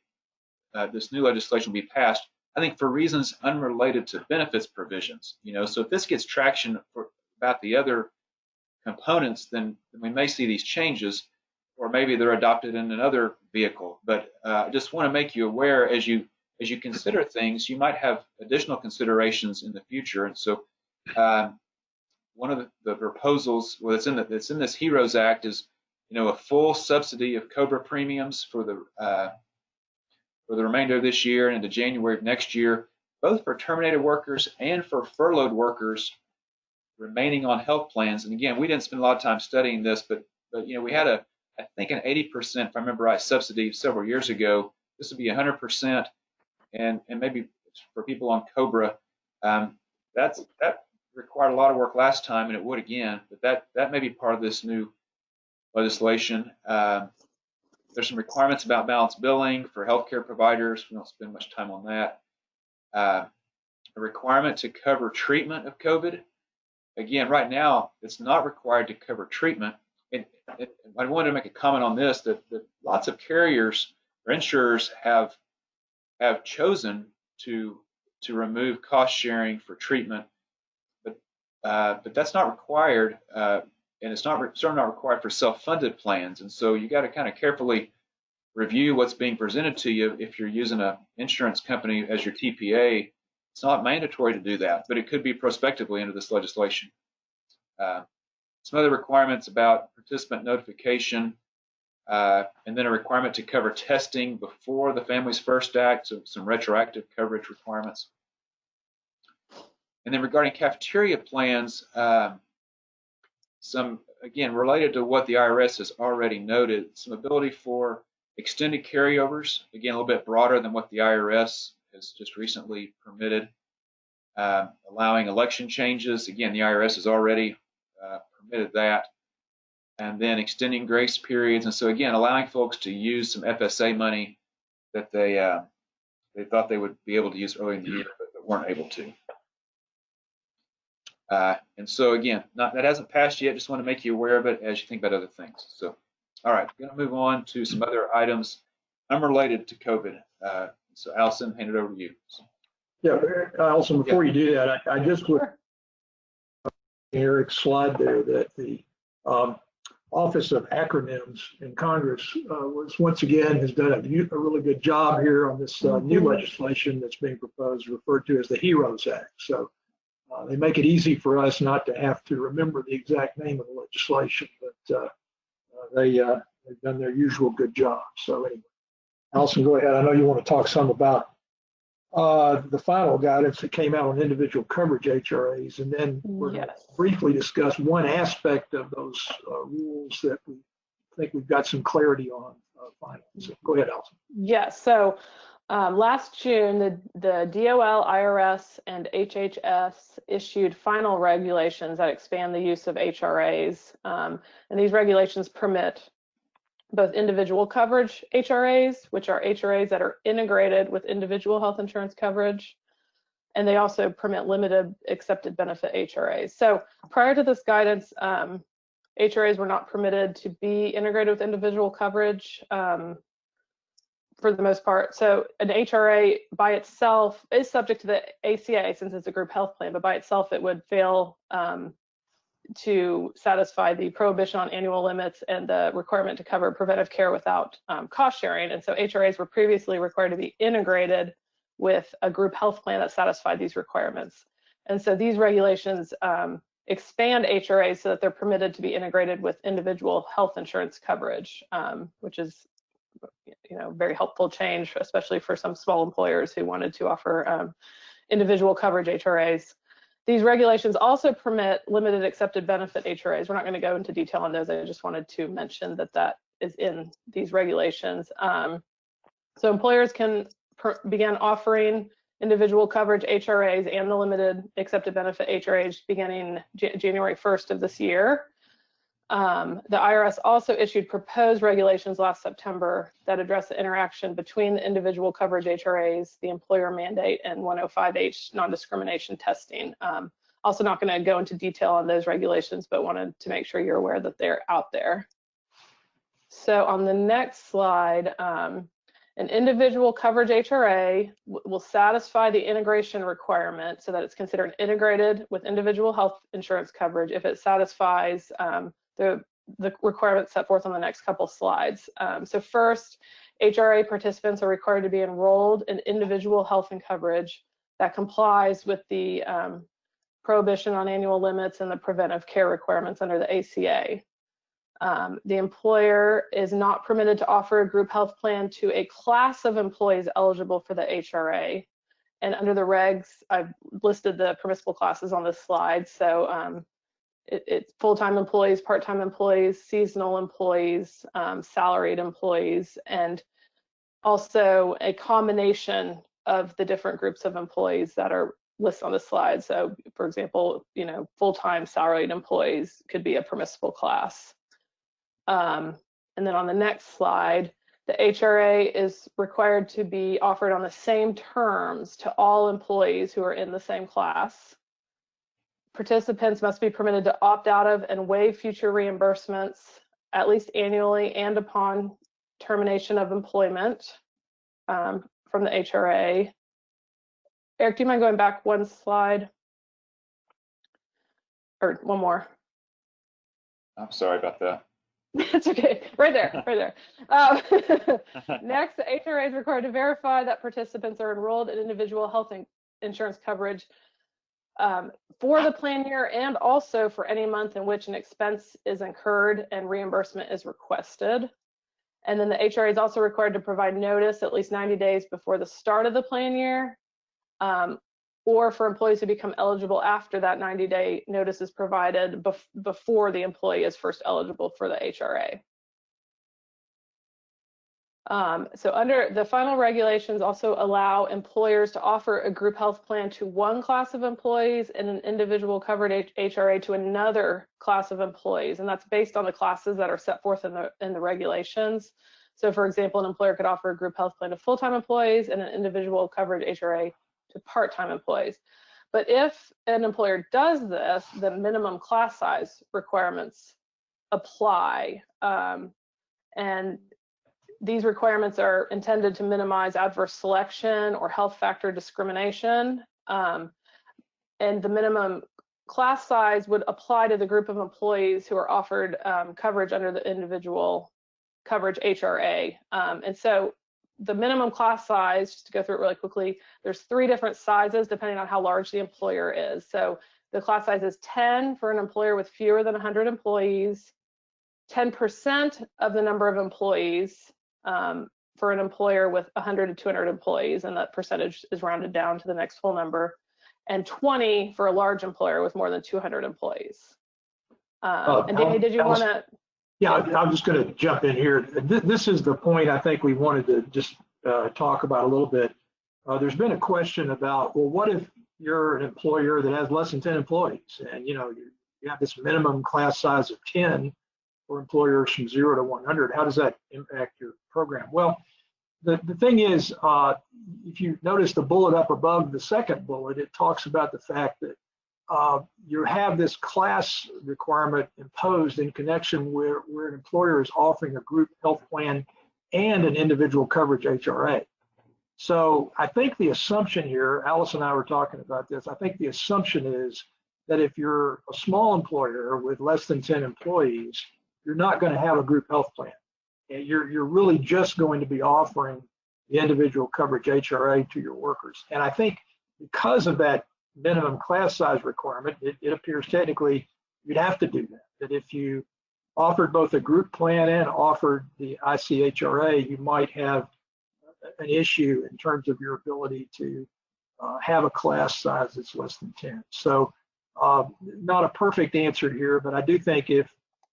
this new legislation will be passed. I think for reasons unrelated to benefits provisions. So if this gets traction about the other components, then we may see these changes, or maybe they're adopted in another vehicle. But I just want to make you aware, as you consider things, you might have additional considerations in the future. And so one of the proposals that's in this HEROES Act is, a full subsidy of COBRA premiums for the remainder of this year and into January of next year, both for terminated workers and for furloughed workers remaining on health plans. And again, we didn't spend a lot of time studying this, but we had I think an 80%, if I remember right, subsidy several years ago. This would be 100%, and maybe for people on COBRA, that required a lot of work last time, and it would again. But that may be part of this new legislation. There's some requirements about balanced billing for healthcare providers. We don't spend much time on that. A requirement to cover treatment of COVID. Again, right now, it's not required to cover treatment. I wanted to make a comment on this, that lots of carriers or insurers have chosen to remove cost sharing for treatment, but that's not required. And it's certainly not required for self-funded plans. And so you got to kind of carefully review what's being presented to you. If you're using an insurance company as your TPA, it's not mandatory to do that, but it could be prospectively under this legislation. Some other requirements about participant notification, and then a requirement to cover testing before the Families First Act, so some retroactive coverage requirements. And then regarding cafeteria plans, some, again, related to what the IRS has already noted, some ability for extended carryovers, again, a little bit broader than what the IRS has just recently permitted. Allowing election changes, again, the IRS has already permitted that. And then extending grace periods. And so, again, allowing folks to use some FSA money that they thought they would be able to use early in the year, but weren't able to. And so, again, that hasn't passed yet. Just want to make you aware of it as you think about other things. So, all right, going to move on to some other items unrelated to COVID. So, Allison, hand it over to you. Yeah, Allison, before you do that, I just would Eric's slide there that the Office of Acronyms in Congress was once again has done a really good job here on this new legislation that's being proposed, referred to as the HEROES Act. So they make it easy for us not to have to remember the exact name of the legislation, but they've done their usual good job. So anyway, Allison, go ahead. I know you want to talk some about the final guidance that came out on individual coverage HRAs, and then we're going to briefly discuss one aspect of those rules that we think we've got some clarity on finally. So go ahead, Allison. Yes. So last June, the DOL, IRS, and HHS issued final regulations that expand the use of HRAs, and these regulations permit both individual coverage HRAs, which are HRAs that are integrated with individual health insurance coverage, and they also permit limited accepted benefit HRAs. So prior to this guidance, HRAs were not permitted to be integrated with individual coverage for the most part. So an HRA by itself is subject to the ACA since it's a group health plan, but by itself it would fail to satisfy the prohibition on annual limits and the requirement to cover preventive care without cost sharing. And so HRAs were previously required to be integrated with a group health plan that satisfied these requirements. And so these regulations expand HRAs so that they're permitted to be integrated with individual health insurance coverage, which is very helpful change, especially for some small employers who wanted to offer individual coverage HRAs. These regulations also permit limited accepted benefit HRAs. We're not going to go into detail on those. I just wanted to mention that that is in these regulations. So employers can begin offering individual coverage HRAs and the limited accepted benefit HRAs beginning January 1st of this year. The IRS also issued proposed regulations last September that address the interaction between the individual coverage HRAs, the employer mandate, and 105H non-discrimination testing. Also not going to go into detail on those regulations, but wanted to make sure you're aware that they're out there. So on the next slide, an individual coverage HRA will satisfy the integration requirement so that it's considered integrated with individual health insurance coverage if it satisfies the requirements set forth on the next couple slides. So first, HRA participants are required to be enrolled in individual health and coverage that complies with the prohibition on annual limits and the preventive care requirements under the ACA. The employer is not permitted to offer a group health plan to a class of employees eligible for the HRA. And under the regs, I've listed the permissible classes on this slide. So it's full-time employees, part-time employees, seasonal employees, salaried employees, and also a combination of the different groups of employees that are listed on the slide. So for example, full-time salaried employees could be a permissible class. And then on the next slide, the HRA is required to be offered on the same terms to all employees who are in the same class. Participants must be permitted to opt out of and waive future reimbursements at least annually and upon termination of employment from the HRA. Eric, do you mind going back one slide? Or one more? I'm sorry about that. That's okay, right there, right there. Next, the HRA is required to verify that participants are enrolled in individual health insurance coverage for the plan year and also for any month in which an expense is incurred and reimbursement is requested. And then the HRA is also required to provide notice at least 90 days before the start of the plan year, or for employees who become eligible after that 90-day notice is provided before the employee is first eligible for the HRA. So under the final regulations also allow employers to offer a group health plan to one class of employees and an individual covered HRA to another class of employees, and that's based on the classes that are set forth in the regulations. So for example, an employer could offer a group health plan to full-time employees and an individual covered HRA to part-time employees. But if an employer does this, the minimum class size requirements apply. And these requirements are intended to minimize adverse selection or health factor discrimination. And the minimum class size would apply to the group of employees who are offered coverage under the individual coverage HRA. And so the minimum class size, just to go through it really quickly, there's 3 different sizes depending on how large the employer is. So the class size is 10 for an employer with fewer than 100 employees, 10% of the number of employees for an employer with 100 to 200 employees, and that percentage is rounded down to the next whole number, and 20 for a large employer with more than 200 employees. And Danny, did you want to? Yeah, I'm just going to jump in here. This is the point I think we wanted to just talk about a little bit. There's been a question about, well, what if you're an employer that has less than 10 employees, and you have this minimum class size of 10 for employers from 0 to 100? How does that impact your program? Well, the thing is, if you notice the bullet up above the second bullet, it talks about the fact that you have this class requirement imposed in connection where an employer is offering a group health plan and an individual coverage HRA. So I think the assumption here, Alice and I were talking about this, I think the assumption is that if you're a small employer with less than 10 employees, you're not going to have a group health plan. And you're really just going to be offering the individual coverage HRA to your workers. And I think because of that minimum class size requirement, it appears technically you'd have to do that. That if you offered both a group plan and offered the ICHRA, you might have an issue in terms of your ability to have a class size that's less than 10. So not a perfect answer here, but I do think if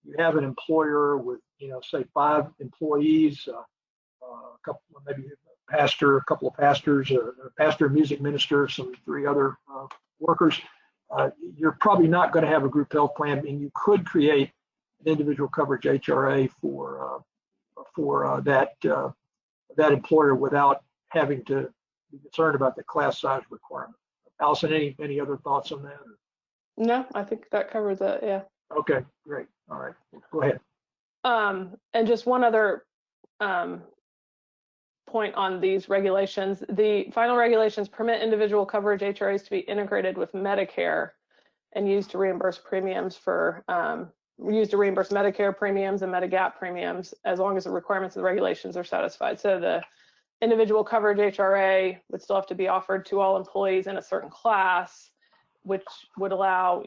you have an employer with, say 5 employees, a couple, maybe a pastor, a couple of pastors, a pastor, a music minister, some 3 other workers, you're probably not going to have a group health plan, and you could create an individual coverage HRA for that employer without having to be concerned about the class size requirement. Allison, any other thoughts on that? No, I think that covers it. Yeah. Okay, great. All right, go ahead. And just one other point on these regulations. The final regulations permit individual coverage HRAs to be integrated with Medicare and used to reimburse premiums for Medicare premiums and Medigap premiums, as long as the requirements of the regulations are satisfied. So the individual coverage HRA would still have to be offered to all employees in a certain class, which would allow,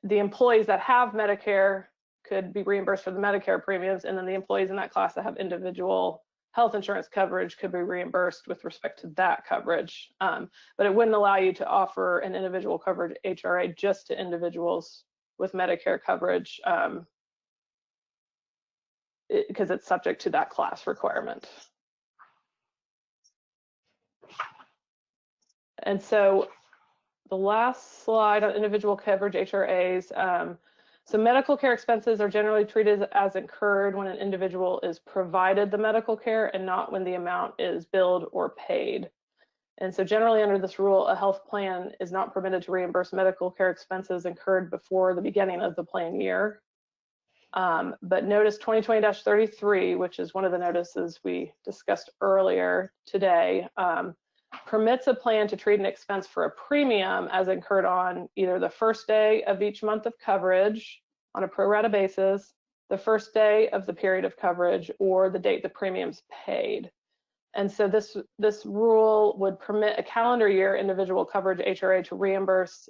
the employees that have Medicare could be reimbursed for the Medicare premiums, and then the employees in that class that have individual health insurance coverage could be reimbursed with respect to that coverage. But it wouldn't allow you to offer an individual coverage HRA just to individuals with Medicare coverage, because it's subject to that class requirement. And so the last slide on individual coverage HRAs. So medical care expenses are generally treated as incurred when an individual is provided the medical care and not when the amount is billed or paid. And so generally under this rule, a health plan is not permitted to reimburse medical care expenses incurred before the beginning of the plan year. But notice 2020-33, which is one of the notices we discussed earlier today, permits a plan to treat an expense for a premium as incurred on either the first day of each month of coverage on a pro rata basis, the first day of the period of coverage, or the date the premium's paid. And so this rule would permit a calendar year individual coverage HRA to reimburse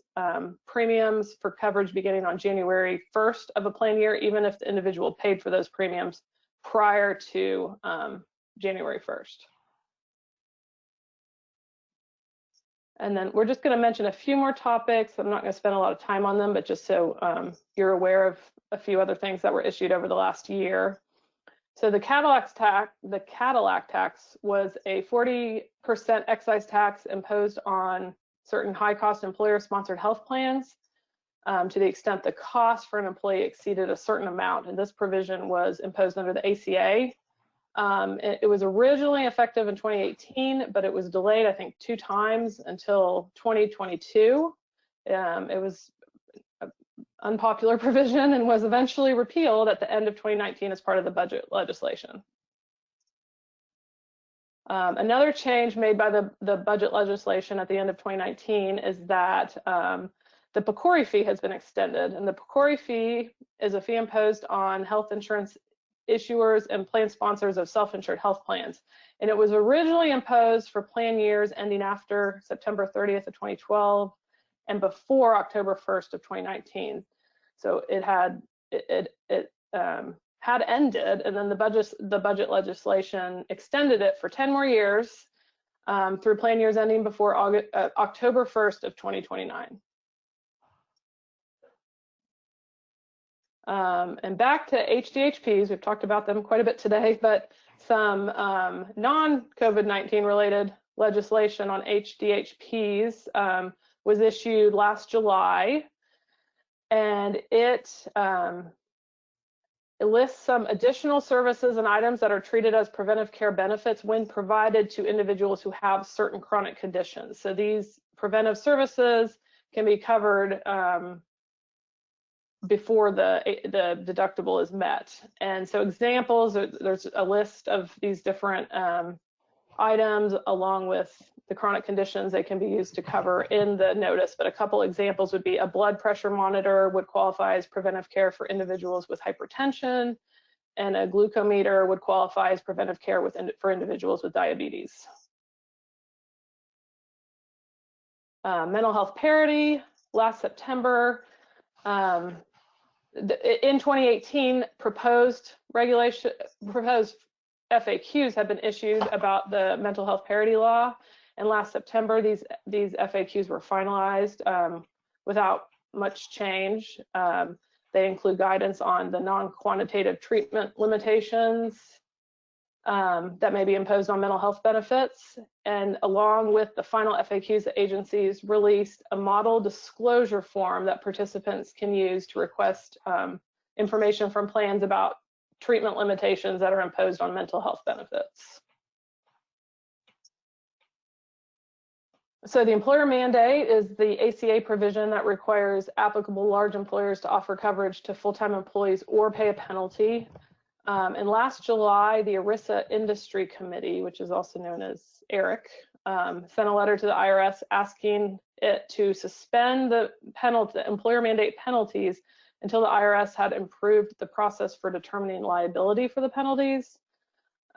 premiums for coverage beginning on January 1st of a plan year, even if the individual paid for those premiums prior to January 1st. And then we're just going to mention a few more topics. I'm not going to spend a lot of time on them, but just so you're aware of a few other things that were issued over the last year. So the Cadillac tax was a 40% excise tax imposed on certain high-cost employer-sponsored health plans to the extent the cost for an employee exceeded a certain amount. And this provision was imposed under the ACA. It was originally effective in 2018, but it was delayed, I think, 2 times until 2022. It was an unpopular provision and was eventually repealed at the end of 2019 as part of the budget legislation. Another change made by the budget legislation at the end of 2019 is that the Potpourri fee has been extended, and the Potpourri fee is a fee imposed on health insurance issuers and plan sponsors of self-insured health plans. And it was originally imposed for plan years ending after September 30th of 2012 and before October 1st of 2019. So it had ended, and then the budget legislation extended it for 10 more years through plan years ending before October 1st of 2029. And back to HDHPs, we've talked about them quite a bit today, but some non-COVID-19 related legislation on HDHPs was issued last July, and it lists some additional services and items that are treated as preventive care benefits when provided to individuals who have certain chronic conditions. So these preventive services can be covered before the deductible is met. And so examples, there's a list of these different items along with the chronic conditions they can be used to cover in the notice, but a couple examples would be a blood pressure monitor would qualify as preventive care for individuals with hypertension, and a glucometer would qualify as preventive care for individuals with diabetes. Mental health parity, last September, in 2018, proposed FAQs have been issued about the mental health parity law, and last September these FAQs were finalized without much change. They include guidance on the non-quantitative treatment limitations that may be imposed on mental health benefits, and along with the final FAQs, the agencies released a model disclosure form that participants can use to request information from plans about treatment limitations that are imposed on mental health benefits. So the employer mandate is the ACA provision that requires applicable large employers to offer coverage to full-time employees or pay a penalty. And last July, the ERISA Industry Committee, which is also known as ERIC, sent a letter to the IRS asking it to suspend the employer mandate penalties until the IRS had improved the process for determining liability for the penalties.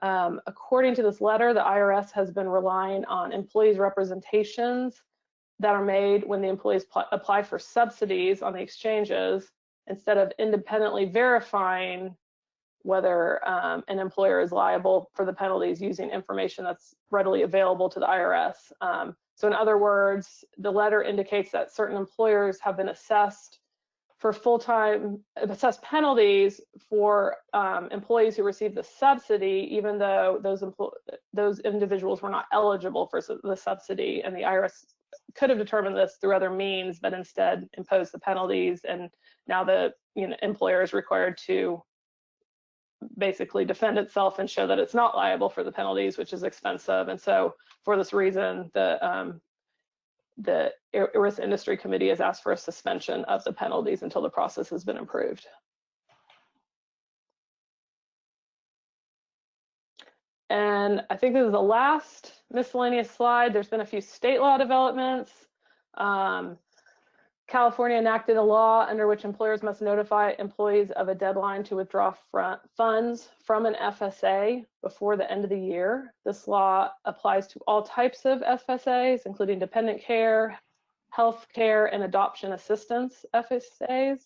According to this letter, the IRS has been relying on employees' representations that are made when the employees apply for subsidies on the exchanges, instead of independently verifying whether an employer is liable for the penalties using information that's readily available to the IRS. So in other words, the letter indicates that certain employers have been assessed penalties for employees who receive the subsidy, even though those individuals were not eligible for the subsidy, and the IRS could have determined this through other means, but instead imposed the penalties, and now the employer is required to basically defend itself and show that it's not liable for the penalties, which is expensive. And so for this reason, the ERISA Industry Committee has asked for a suspension of the penalties until the process has been improved. And I think this is the last miscellaneous slide. There's been a few state law developments. California enacted a law under which employers must notify employees of a deadline to withdraw funds from an FSA before the end of the year. This law applies to all types of FSAs, including dependent care, health care, and adoption assistance FSAs.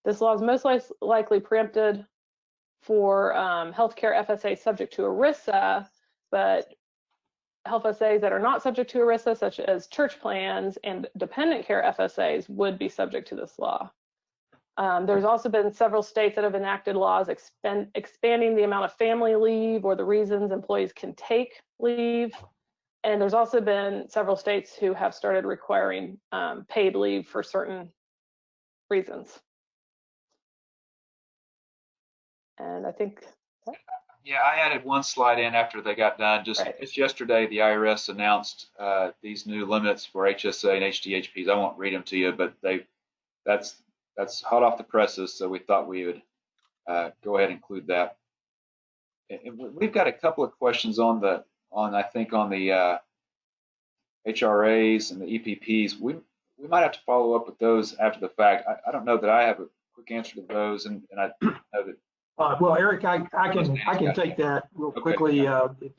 This law is most likely preempted for healthcare FSAs subject to ERISA, but health FSAs that are not subject to ERISA, such as church plans and dependent care FSAs, would be subject to this law. There's also been several states that have enacted laws expanding the amount of family leave or the reasons employees can take leave. And there's also been several states who have started requiring paid leave for certain reasons. And I think Yeah, I added one slide in after they got done. Just yesterday, the IRS announced these new limits for HSA and HDHPs. I won't read them to you, but that's hot off the presses. So we thought we would go ahead and include that. And we've got a couple of questions on the HRAs and the EPPs. we might have to follow up with those after the fact. I don't know that I have a quick answer to those, and I know that. Well, Eric, I can take that real Okay. quickly, if you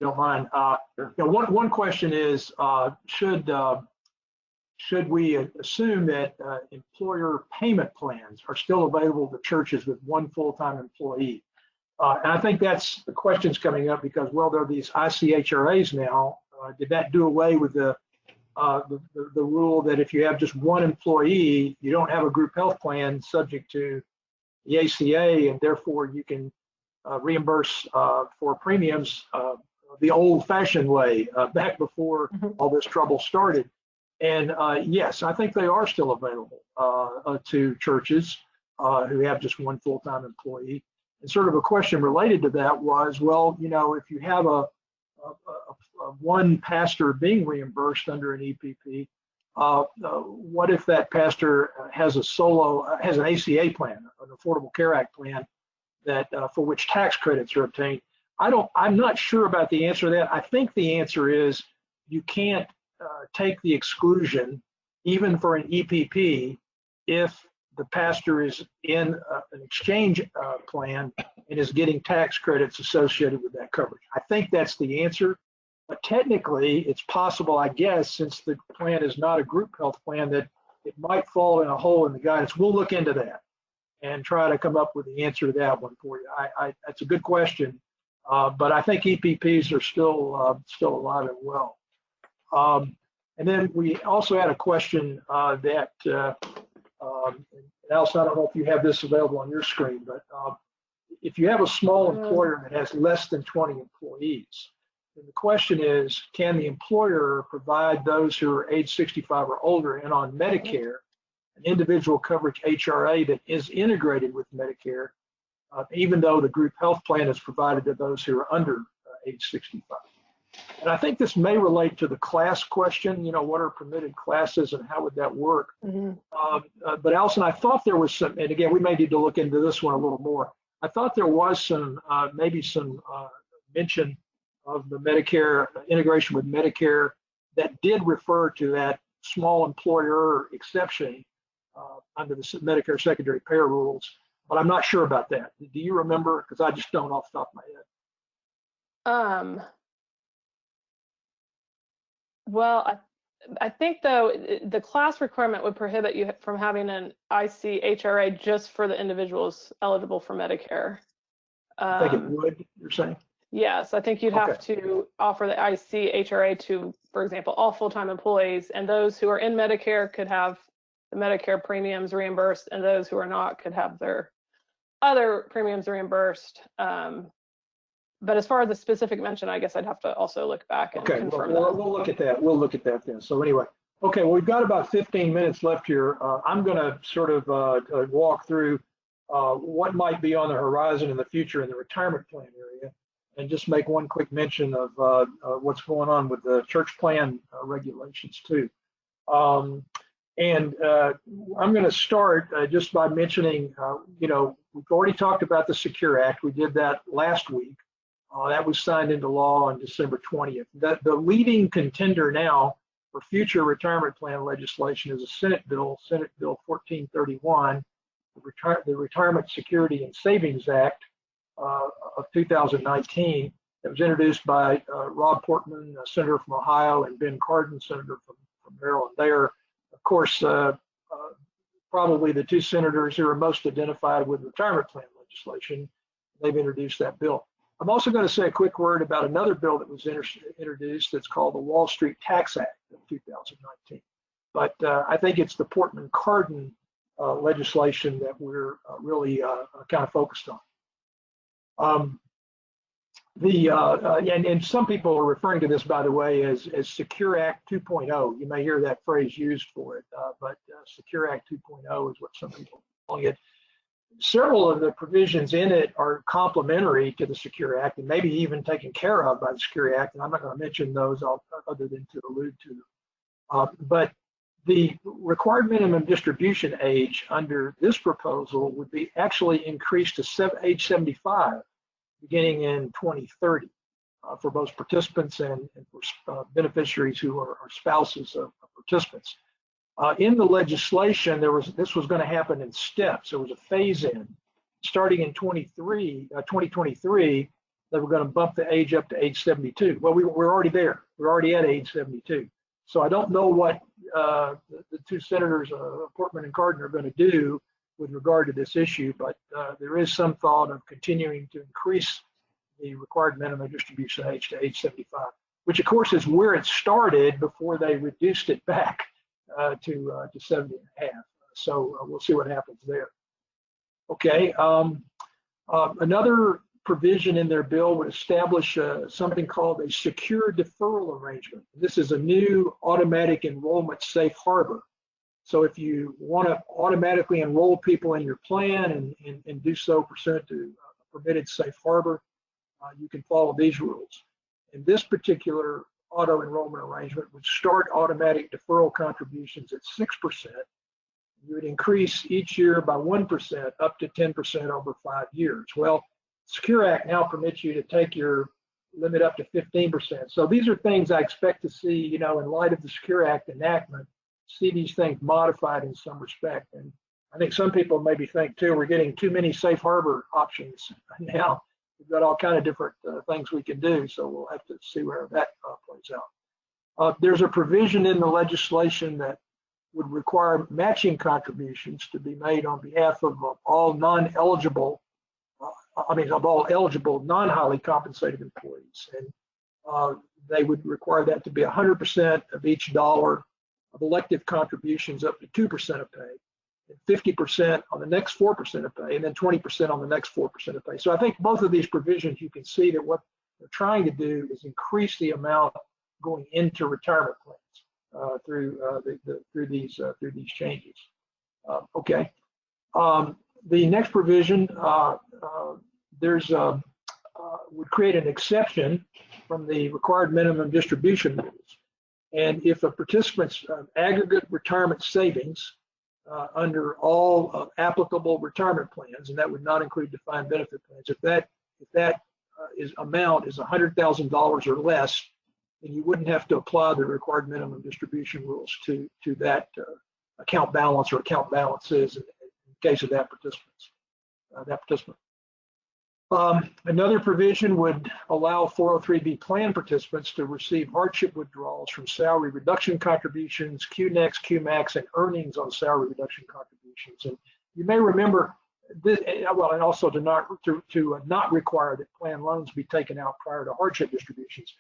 don't mind. Sure. You know, one question is, should we assume that employer payment plans are still available to churches with one full-time employee? And I think that's the question's coming up because, well, there are these ICHRAs now. Did that do away with the rule that if you have just one employee, you don't have a group health plan subject to the ACA, and therefore you can reimburse for premiums the old-fashioned way back before all this trouble started? And yes, I think they are still available to churches who have just one full-time employee. And sort of a question related to that was, well, you know, if you have a one pastor being reimbursed under an EPP, what if that pastor has an ACA plan, an Affordable Care Act plan, that for which tax credits are obtained? I'm not sure about the answer to that. I think the answer is you can't take the exclusion even for an EPP if the pastor is in an exchange plan and is getting tax credits associated with that coverage. I think that's the answer. But technically, it's possible, I guess, since the plan is not a group health plan, that it might fall in a hole in the guidance. We'll look into that and try to come up with the answer to that one for you. That's a good question, but I think EPPs are still alive and well. And then we also had a question that, Allison, I don't know if you have this available on your screen, but if you have a small employer that has less than 20 employees, then the question is, can the employer provide those who are age 65 or older and on Medicare an individual coverage HRA that is integrated with Medicare, even though the group health plan is provided to those who are under age 65? And I think this may relate to the class question, you know, what are permitted classes and how would that work? But Allison, I thought there was some, and again, we may need to look into this one a little more. I thought there was some, maybe some mention of the Medicare integration with Medicare that did refer to that small employer exception under the Medicare secondary payer rules, but I'm not sure about that. Do you remember? Because I just don't off the top of my head. Well, I think though the class requirement would prohibit you from having an ICHRA just for the individuals eligible for Medicare. I think it would, you're saying? Yes, I think you'd have to offer the ICHRA to, for example, all full-time employees, and those who are in Medicare could have the Medicare premiums reimbursed, and those who are not could have their other premiums reimbursed. But as far as the specific mention, I guess I'd have to also look back and confirm that. We'll look at that. We'll look at that then. So anyway, okay, well, we've got about 15 minutes left here. I'm going to sort of walk through what might be on the horizon in the future in the retirement plan area, and just make one quick mention of what's going on with the church plan regulations too. And I'm going to start just by mentioning, you know, we've already talked about the Secure Act. We did that last week. That was signed into law on December 20th. The leading contender now for future retirement plan legislation is a Senate Bill 1431, the Retirement Security and Savings Act of 2019, that was introduced by Rob Portman, a senator from Ohio, and Ben Cardin, senator from Maryland. They are, of course, probably the two senators who are most identified with retirement plan legislation. They've introduced that bill. I'm also going to say a quick word about another bill that was introduced that's called the Wall Street Tax Act of 2019. But I think it's the Portman-Cardin legislation that we're really kind of focused on. And some people are referring to this, by the way, as Secure Act 2.0. You may hear that phrase used for it, but Secure Act 2.0 is what some people are calling it. Several of the provisions in it are complementary to the Secure Act and maybe even taken care of by the Secure Act, and I'm not going to mention those other than to allude to them. But the required minimum distribution age under this proposal would be actually increased to age 75, beginning in 2030, for both participants and for beneficiaries who are spouses of participants. In the legislation, this was going to happen in steps. There was a phase-in. Starting in 2023, they were going to bump the age up to age 72. Well, we're already there. We're already at age 72. So I don't know what the two senators, Portman and Cardin, are going to do with regard to this issue, but there is some thought of continuing to increase the required minimum distribution age to age 75, which of course is where it started before they reduced it back to 70 and a half. So we'll see what happens there. Okay. Another provision in their bill would establish something called a secure deferral arrangement. This is a new automatic enrollment safe harbor. So if you want to automatically enroll people in your plan and do so pursuant to a permitted safe harbor, you can follow these rules. And this particular auto enrollment arrangement would start automatic deferral contributions at 6%. You would increase each year by 1% up to 10% over 5 years. Well, Secure Act now permits you to take your limit up to 15%. So these are things I expect to see, you know, in light of the Secure Act enactment, see these things modified in some respect. And I think some people maybe think too, we're getting too many safe harbor options now. We've got all kind of different things we can do, so we'll have to see where that plays out. There's a provision in the legislation that would require matching contributions to be made on behalf of all non-eligible, of all eligible non-highly compensated employees. And they would require that to be 100% of each dollar of elective contributions up to 2% of pay, and 50% on the next 4% of pay, and then 20% on the next 4% of pay. So I think both of these provisions, you can see that what they're trying to do is increase the amount going into retirement plans through these changes. Okay. The next provision would create an exception from the required minimum distribution rules. And if a participant's aggregate retirement savings under all applicable retirement plans, and that would not include defined benefit plans, if that amount is $100,000 or less, then you wouldn't have to apply the required minimum distribution rules to that account balance or account balances in case of that participant. Another provision would allow 403B plan participants to receive hardship withdrawals from salary reduction contributions, QNEX, QMAX, and earnings on salary reduction contributions. And you may remember this, well, and also to not require that plan loans be taken out prior to hardship distributions.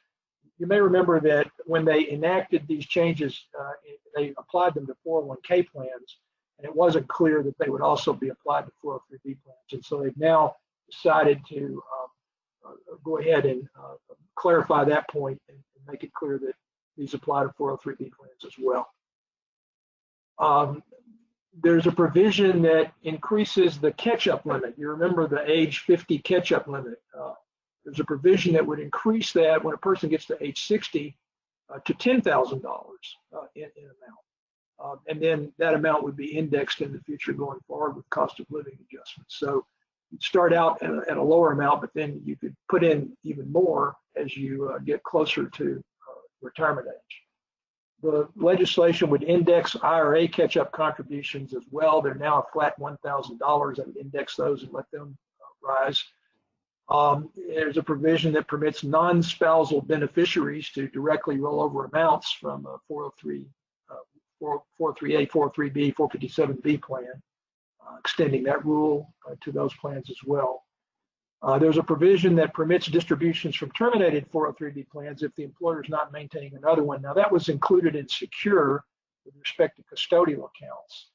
You may remember that when they enacted these changes, they applied them to 401k plans, and it wasn't clear that they would also be applied to 403B plans. And so they've now decided to go ahead and clarify that point and make it clear that these apply to 403B plans as well. There's a provision that increases the catch-up limit. You remember the age 50 catch-up limit. There's a provision that would increase that when a person gets to age 60 to $10,000 in amount. And then that amount would be indexed in the future going forward with cost of living adjustments. So you'd start out at a lower amount, but then you could put in even more as you get closer to retirement age. The legislation would index IRA catch-up contributions as well. They're now a flat $1,000. I would index those and let them rise. There's a provision that permits non-spousal beneficiaries to directly roll over amounts from a 403A, 403B, 457B plan, extending that rule to those plans as well. There's a provision that permits distributions from terminated 403B plans if the employer is not maintaining another one. Now that was included in Secure with respect to custodial accounts.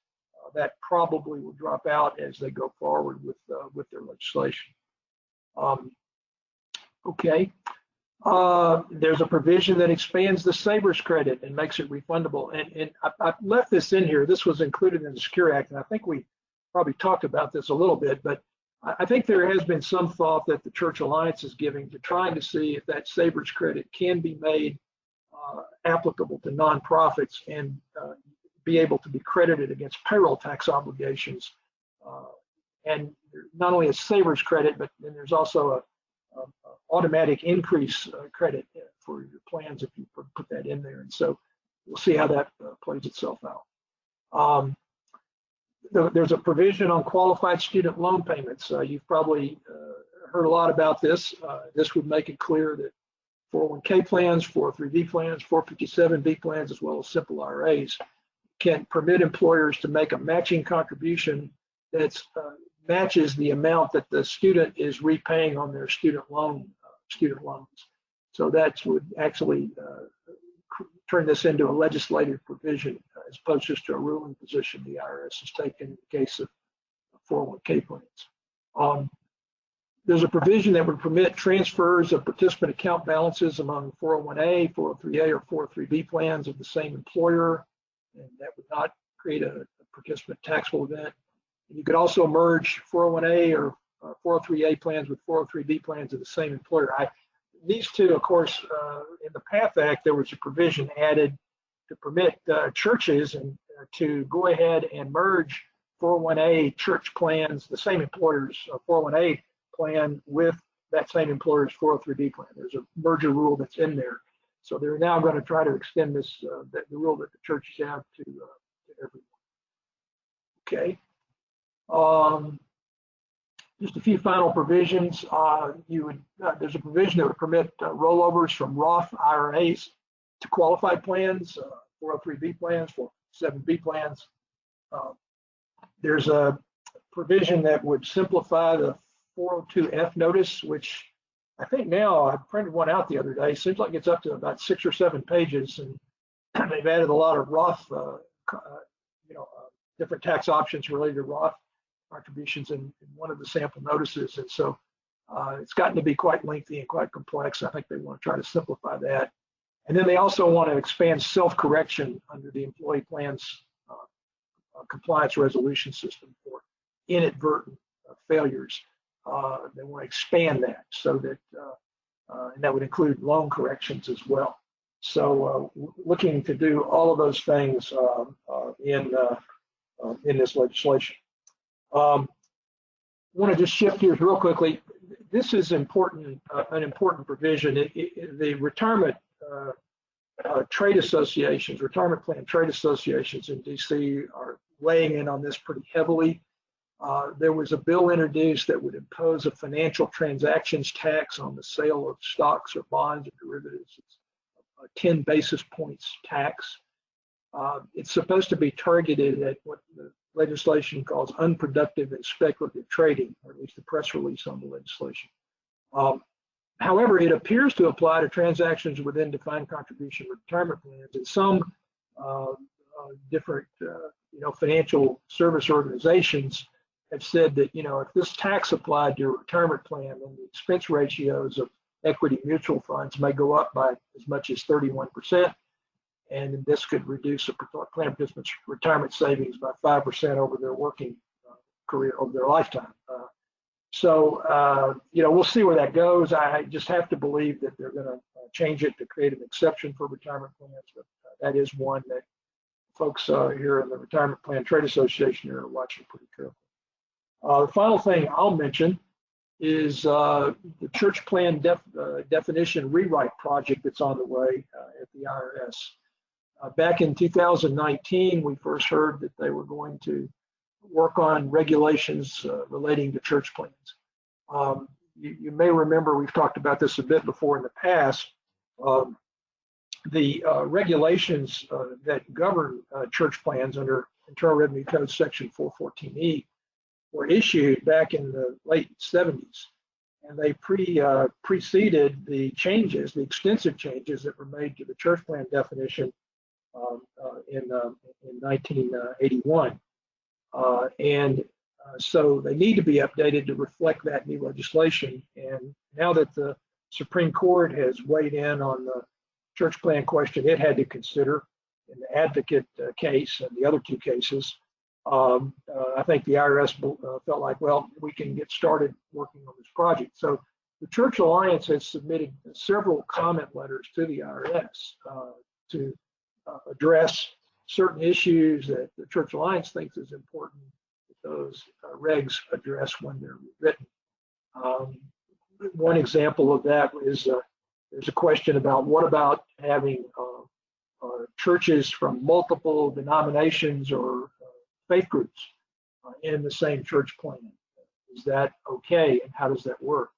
That probably will drop out as they go forward with their legislation. Okay. There's a provision that expands the Savers credit and makes it refundable. And I left this in here. This was included in the Secure Act, and I think we probably talked about this a little bit, but I think there has been some thought that the Church Alliance is giving to trying to see if that Savers credit can be made applicable to nonprofits and be able to be credited against payroll tax obligations. And not only a Savers credit, but then there's also a automatic increase credit for your plans if you put that in there. And so we'll see how that plays itself out. Um, there's a provision on qualified student loan payments. You've probably heard a lot about this. This would make it clear that 401k plans, 403b plans, 457b plans, as well as simple IRAs can permit employers to make a matching contribution that matches the amount that the student is repaying on their student loans. So that would actually turn this into a legislative provision as opposed to just a ruling position the IRS has taken in the case of 401k plans. There's a provision that would permit transfers of participant account balances among 401a, 403a, or 403b plans of the same employer, and that would not create a participant taxable event. And you could also merge 401a or 403a plans with 403b plans of the same employer. These two, of course, in the PATH Act, there was a provision added to permit churches to go ahead and merge 401a church plans, the same employer's 401a plan with that same employer's 403b plan. There's a merger rule that's in there. So they're now going to try to extend this, the rule that the churches have to everyone. Okay. Just a few final provisions. There's a provision that would permit rollovers from Roth IRAs to qualified plans, 403b plans, 407b plans. There's a provision that would simplify the 402F notice, which I think now I printed one out the other day. Seems like it's up to about 6 or 7 pages, and they've added a lot of Roth, different tax options related to Roth contributions in one of the sample notices, and so it's gotten to be quite lengthy and quite complex. I think they want to try to simplify that, and then they also want to expand self-correction under the employee plans compliance resolution system for inadvertent failures. They want to expand that so that, and that would include loan corrections as well. So looking to do all of those things in this legislation. I want to just shift gears real quickly. This is important, an important provision. The retirement trade associations, retirement plan trade associations in DC are weighing in on this pretty heavily. There was a bill introduced that would impose a financial transactions tax on the sale of stocks or bonds or derivatives. It's a 10 basis points tax. It's supposed to be targeted at what the legislation calls unproductive and speculative trading, or at least the press release on the legislation. However, it appears to apply to transactions within defined contribution retirement plans, and some different financial service organizations have said that, if this tax applied to your retirement plan, then the expense ratios of equity mutual funds may go up by as much as 31%, and this could reduce a plan participant's retirement savings by 5% over their working career, over their lifetime. We'll see where that goes. I just have to believe that they're going to change it to create an exception for retirement plans, but that is one that folks here in the Retirement Plan Trade Association are watching pretty carefully. The final thing I'll mention is the church plan definition rewrite project that's on the way at the IRS. Back in 2019, we first heard that they were going to work on regulations relating to church plans. You may remember we've talked about this a bit before in the past. The regulations that govern church plans under Internal Revenue Code Section 414E were issued back in the late 70s, and they preceded the changes, the extensive changes that were made to the church plan definition in 1981. So they need to be updated to reflect that new legislation. And now that the Supreme Court has weighed in on the church plan question it had to consider in the Advocate case and the other two cases, I think the IRS felt like, well, we can get started working on this project. So the Church Alliance has submitted several comment letters to the IRS to address certain issues that the Church Alliance thinks is important that those regs address when they're written. One example of that is there's a question about what about having churches from multiple denominations or faith groups in the same church plan. Is that okay, and how does that work?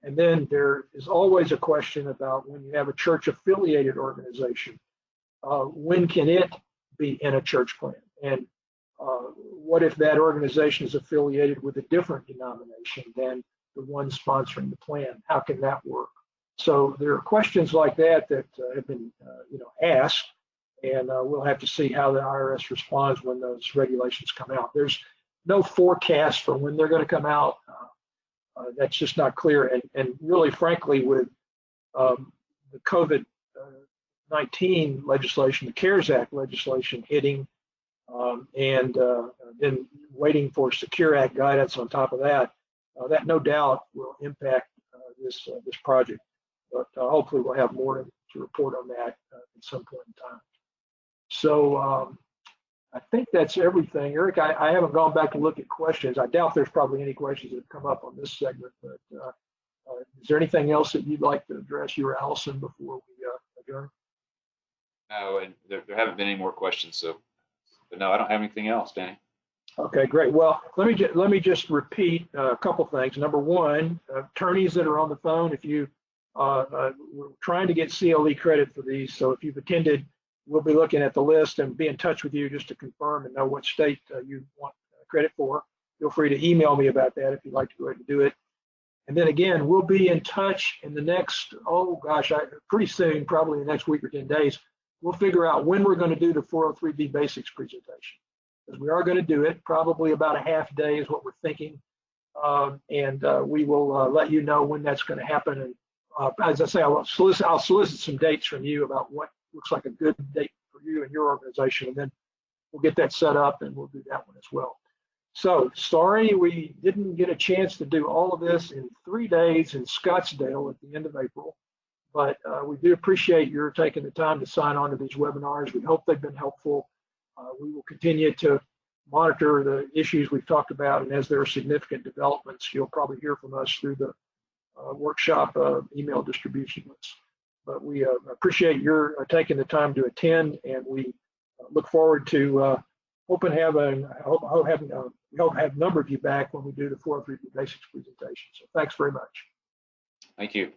And then there is always a question about when you have a church affiliated organization, when can it be in a church plan? And what if that organization is affiliated with a different denomination than the one sponsoring the plan? How can that work? So there are questions like that that have been asked, and we'll have to see how the IRS responds when those regulations come out. There's no forecast for when they're going to come out. That's just not clear. And really, frankly, with the COVID-19 legislation, the CARES Act legislation hitting, and then waiting for Secure Act guidance on top of that, that no doubt will impact this project. But hopefully we'll have more to report on that at some point in time. So I think that's everything. Eric, I haven't gone back to look at questions. I doubt there's probably any questions that have come up on this segment, but is there anything else that you'd like to address, you or Allison, before we adjourn? No, and there haven't been any more questions, so, but no, I don't have anything else, Danny. Okay, great. Well, let me just repeat a couple things. Number one, attorneys that are on the phone, if you we're trying to get CLE credit for these, so if you've attended, we'll be looking at the list and be in touch with you just to confirm and know what state you want credit for. Feel free to email me about that if you'd like to go ahead and do it. And then again, we'll be in touch in the next, pretty soon, probably in the next week or 10 days. We'll figure out when we're going to do the 403B basics presentation, because we are going to do it. Probably about a half day is what we're thinking. And we will let you know when that's going to happen. And as I say, I'll solicit some dates from you about what looks like a good date for you and your organization, and then we'll get that set up and we'll do that one as well. So sorry we didn't get a chance to do all of this in 3 days in Scottsdale at the end of April, but we do appreciate your taking the time to sign on to these webinars. We hope they've been helpful. We will continue to monitor the issues we've talked about, and as there are significant developments, you'll probably hear from us through the workshop email distribution list. But we appreciate your taking the time to attend, and we look forward to hoping having we hope have a number of you back when we do the 403 basics presentation. So thanks very much. Thank you.